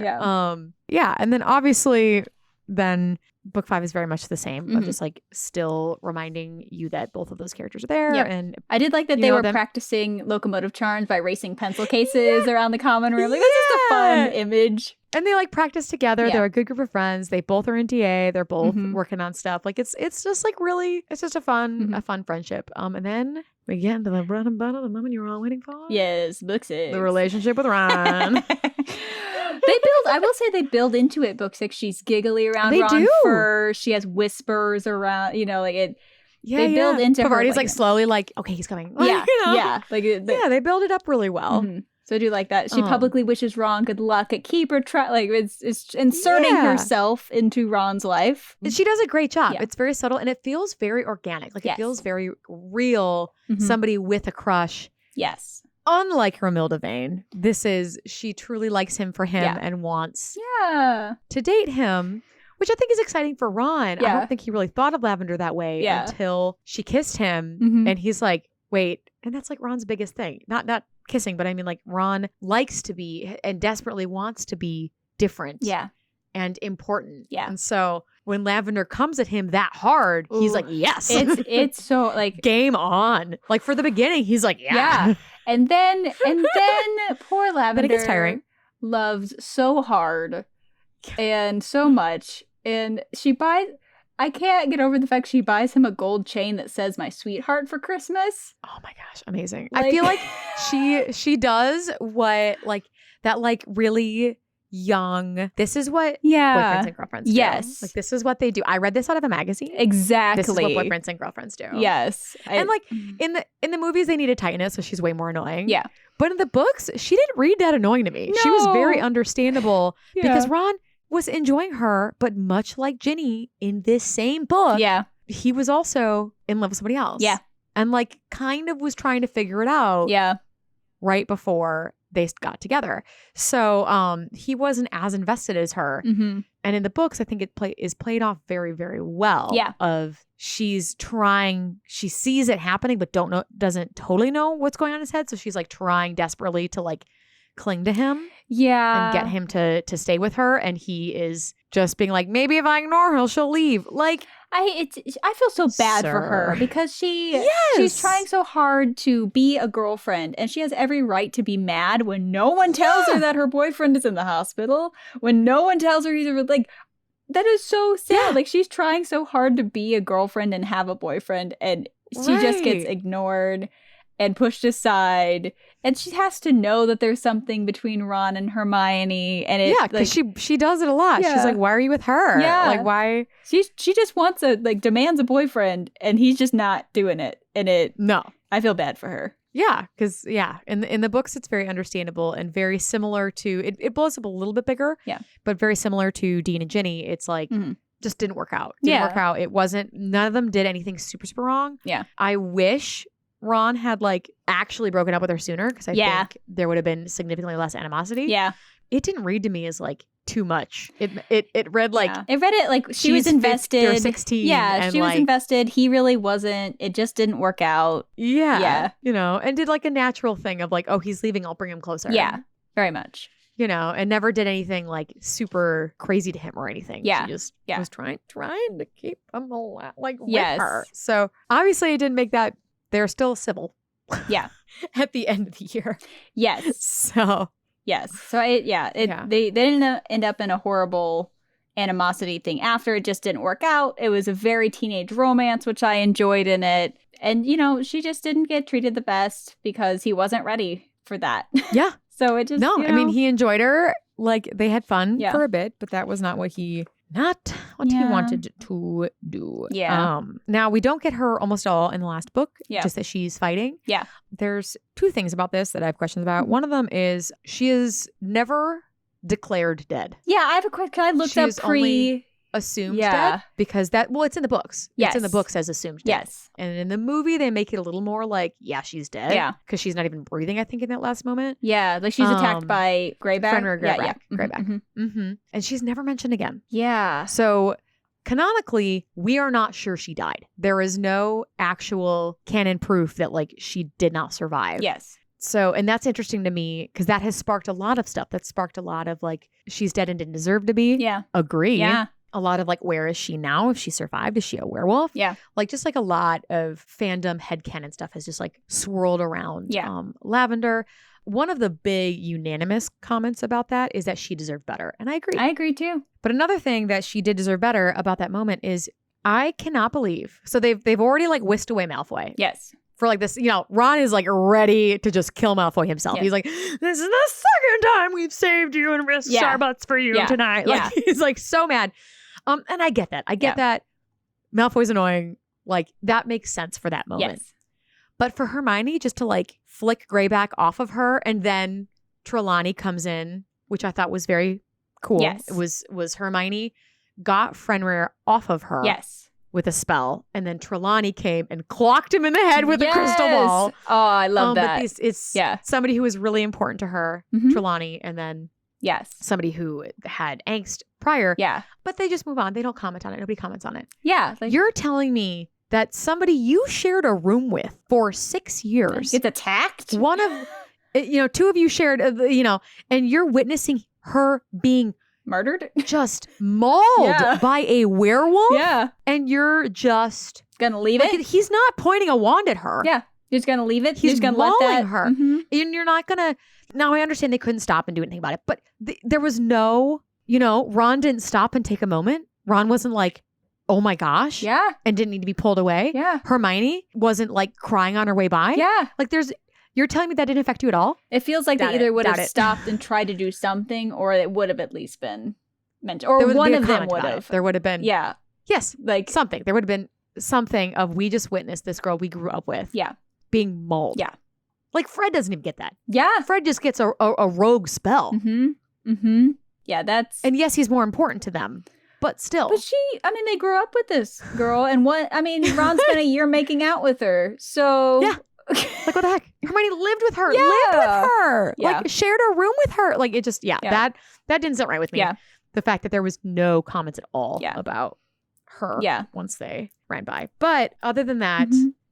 Yeah. And then obviously, then book 5 is very much the same of just like still reminding you that both of those characters are there. Yep. And I did like that they were practicing locomotive charms by racing pencil cases around the common room. Like, that's just a fun image. And they like practice together. Yeah. They're a good group of friends. They both are in DA. They're both working on stuff. Like it's just like really, it's just a fun friendship. And then we get into the bread and butter, the moment you were all waiting for. Yes, book 6. The relationship with Ron. I will say they build into it. Book 6, she's giggly around Ron first. She has whispers around, like it. Yeah, they build into Pavarti's her. like slowly like, okay, he's coming. Yeah, they build it up really well. So I do like that. She publicly wishes Ron good luck at keeper like it's inserting herself into Ron's life. And she does a great job. It's very subtle and it feels very organic. Like it feels very real. Somebody with a crush. Yes. Unlike Romilda Vane, she truly likes him for him and wants to date him, which I think is exciting for Ron. I don't think he really thought of Lavender that way until she kissed him. And he's like, wait. And that's like Ron's biggest thing. Not kissing, but I mean like Ron likes to be and desperately wants to be different and important. Yeah. And so when Lavender comes at him that hard, he's like, yes. It's so like game on. Like for the beginning, he's like, yeah. And then poor Lavender it gets tiring. Loves so hard and so much. And I can't get over the fact she buys him a gold chain that says "My sweetheart" for Christmas. Oh my gosh, amazing! I feel like she does what like that like really young. This is what Yeah. boyfriends and girlfriends do. Yes. Like, this is what they do. I read this out of a magazine. Exactly. This is what boyfriends and girlfriends do. Yes. And like in the movies, they need to tighten it, so she's way more annoying. Yeah. But in the books, she didn't read that annoying to me. She was very understandable because Ron was enjoying her, but much like Ginny in this same book, he was also in love with somebody else. Yeah. And like kind of was trying to figure it out. Yeah. Right before they got together. So he wasn't as invested as her. Mm-hmm. And in the books, I think it is played off very, very well. Yeah. Of she's trying, she sees it happening, but doesn't totally know what's going on in his head. So she's like trying desperately to like cling to him. Yeah. And get him to stay with her. And he is just being like, maybe if I ignore her, she'll leave. Like, I feel so bad for her because she's trying so hard to be a girlfriend, and she has every right to be mad when no one tells her that her boyfriend is in the hospital, when no one tells her he's like, that is so sad. Yeah. Like, she's trying so hard to be a girlfriend and have a boyfriend, and she just gets ignored and pushed aside. And she has to know that there's something between Ron and Hermione. And it, because she does it a lot. Yeah. She's like, why are you with her? Yeah. Like, why? She just wants demands a boyfriend, and he's just not doing it. And I feel bad for her. Yeah, because in the books it's very understandable and very similar to it blows up a little bit bigger. Yeah, but very similar to Dean and Ginny. It's like just didn't work out. Didn't work out. It wasn't. None of them did anything super super wrong. Yeah, I wish Ron had like actually broken up with her sooner, because I think there would have been significantly less animosity. Yeah, it didn't read to me as like too much. It read like it read it like she was invested. Or 16. Yeah, she was invested. He really wasn't. It just didn't work out. Yeah, and did like a natural thing of like, oh, he's leaving, I'll bring him closer. Yeah, very much. And never did anything like super crazy to him or anything. Yeah, she just was trying to keep him alive, like with her. So obviously, it didn't make that. They're still civil. Yeah, at the end of the year. Yes. So. Yes. So they didn't end up in a horrible animosity thing after. It just didn't work out. It was a very teenage romance, which I enjoyed in it. And, she just didn't get treated the best because he wasn't ready for that. Yeah. So it just, I mean, he enjoyed her. Like, they had fun for a bit, but that was not what he wanted to do. Yeah. Now, we don't get her almost all in the last book, just that she's fighting. Yeah. There's two things about this that I have questions about. One of them is she is never declared dead. Yeah, I have a question. I looked up only assumed dead, because it's in the books. Yes. It's in the books as assumed dead. Yes. And in the movie, they make it a little more like, she's dead. Yeah. Because she's not even breathing, I think, in that last moment. Yeah, like she's attacked by Greyback. Greyback. Mm-hmm. And she's never mentioned again. Yeah. So canonically, we are not sure she died. There is no actual canon proof that like she did not survive. Yes. So, and that's interesting to me because that has sparked a lot of stuff. That sparked a lot of like, she's dead and didn't deserve to be. Yeah. Agree. Yeah. A lot of like, where is she now? If she survived, is she a werewolf? Yeah. Like just like a lot of fandom headcanon stuff has just like swirled around Lavender. One of the big unanimous comments about that is that she deserved better. And I agree. I agree too. But another thing that she did deserve better about that moment is I cannot believe. So they've already like whisked away Malfoy. Yes. For like this, Ron is like ready to just kill Malfoy himself. Yeah. He's like, this is the second time we've saved you and risked our butts for you tonight. Like he's like so mad. And I get that. I get that Malfoy's annoying. Like that makes sense for that moment. Yes. But for Hermione just to like flick Greyback off of her and then Trelawney comes in, which I thought was very cool. Yes. It was Hermione got Fenrir off of her. Yes. With a spell, and then Trelawney came and clocked him in the head with a crystal ball. Oh, I love that. But it's somebody who was really important to her, Trelawney, and then somebody who had angst prior. Yeah. But they just move on. They don't comment on it. Nobody comments on it. Yeah. Like, you're telling me that somebody you shared a room with for 6 years gets attacked? One of, two of you shared, and you're witnessing her being murdered, just mauled by a werewolf. Yeah. And you're just gonna leave it. He's not pointing a wand at her. Yeah. You're just gonna leave it. He's gonna mauling let her. Mm-hmm. And you're not gonna. Now I understand they couldn't stop and do anything about it, but there was no, Ron didn't stop and take a moment. Ron wasn't like, oh my gosh. Yeah. And didn't need to be pulled away. Yeah. Hermione wasn't like crying on her way by. Yeah. Like You're telling me that didn't affect you at all? It feels like Doubt they either it. would Doubt have it. stopped and tried to do something, or it would have at least been mentioned. Or There would one be a of them comment would about it. have. There would have been. Yeah. Yes. Like, Something. There would have been something of, we just witnessed this girl we grew up with. Yeah. Being mauled. Yeah. Like Fred doesn't even get that. Yeah. Fred just gets a rogue spell. Mm-hmm. Mm-hmm. Yeah, that's... And yes, he's more important to them. But still. But they grew up with this girl, and Ron spent a year making out with her, so... Yeah. Like, what the heck? Hermione lived with her. Yeah. Lived with her. Yeah. Like, shared a room with her. Like, it just, that didn't sit right with me. Yeah. The fact that there was no comments at all about her once they ran by. But other than that,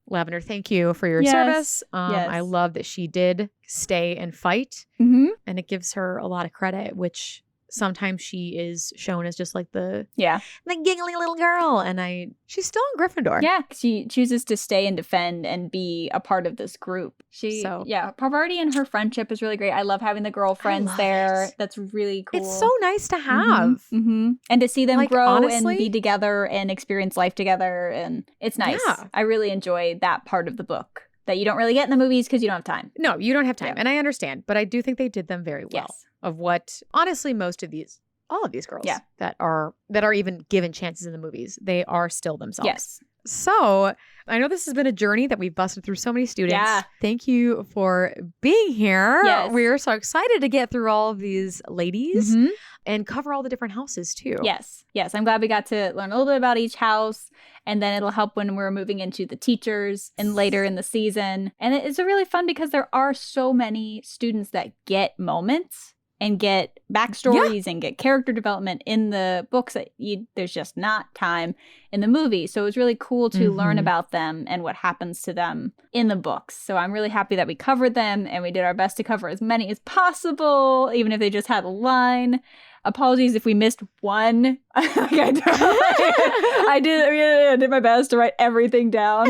Lavender, thank you for your service. I love that she did stay and fight. Mm-hmm. And it gives her a lot of credit, which sometimes she is shown as just like the giggly little girl. And she's still in Gryffindor. Yeah, she chooses to stay and defend and be a part of this group. Parvati and her friendship is really great. I love having the girlfriends there. That's really cool. It's so nice to have. Mm-hmm. And to see them grow honestly, and be together and experience life together. And it's nice. Yeah. I really enjoy that part of the book that you don't really get in the movies because you don't have time. No, you don't have time. Yeah. And I understand. But I do think they did them very well. Yes. Of what, honestly, all of these girls that are even given chances in the movies, they are still themselves. Yes. So I know this has been a journey that we've busted through so many students. Yeah. Thank you for being here. Yes. We're so excited to get through all of these ladies and cover all the different houses too. Yes. Yes. I'm glad we got to learn a little bit about each house, and then it'll help when we're moving into the teachers and later in the season. And it's really fun because there are so many students that get moments and get backstories and get character development in the books that there's just not time in the movie. So it was really cool to learn about them and what happens to them in the books. So I'm really happy that we covered them, and we did our best to cover as many as possible, even if they just had a line. Apologies if we missed one. I did my best to write everything down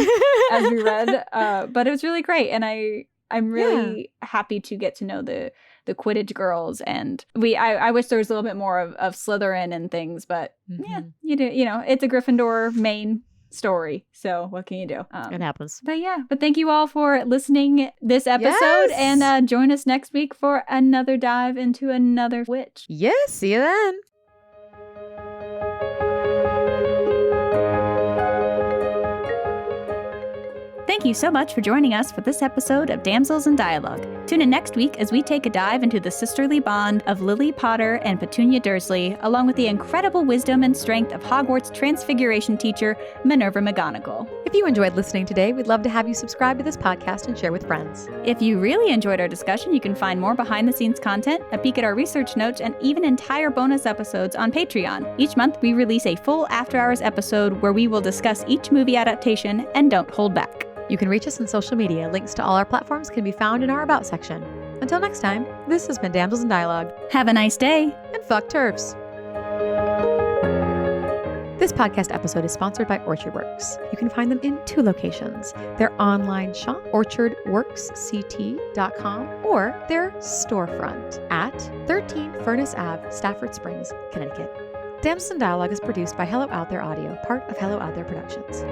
as we read, but it was really great, and I'm really happy to get to know the Quidditch girls, and I wish there was a little bit more of Slytherin and things, but it's a Gryffindor main story, so what can you do? It happens. But thank you all for listening this episode, and join us next week for another dive into another witch. Yes, see you then. Thank you so much for joining us for this episode of Damsels in Dialogue. Tune in next week as we take a dive into the sisterly bond of Lily Potter and Petunia Dursley, along with the incredible wisdom and strength of Hogwarts Transfiguration teacher Minerva McGonagall. If you enjoyed listening today, we'd love to have you subscribe to this podcast and share with friends. If you really enjoyed our discussion, you can find more behind-the-scenes content, a peek at our research notes, and even entire bonus episodes on Patreon. Each month, we release a full after-hours episode where we will discuss each movie adaptation and don't hold back. You can reach us on social media. Links to all our platforms can be found in our About section. Until next time, this has been Damsels in Dialogue. Have a nice day. And fuck TERFs. This podcast episode is sponsored by Orchard Works. You can find them in 2 locations. Their online shop, orchardworksct.com, or their storefront at 13 Furnace Ave, Stafford Springs, Connecticut. Damsels in Dialogue is produced by Hello Out There Audio, part of Hello Out There Productions.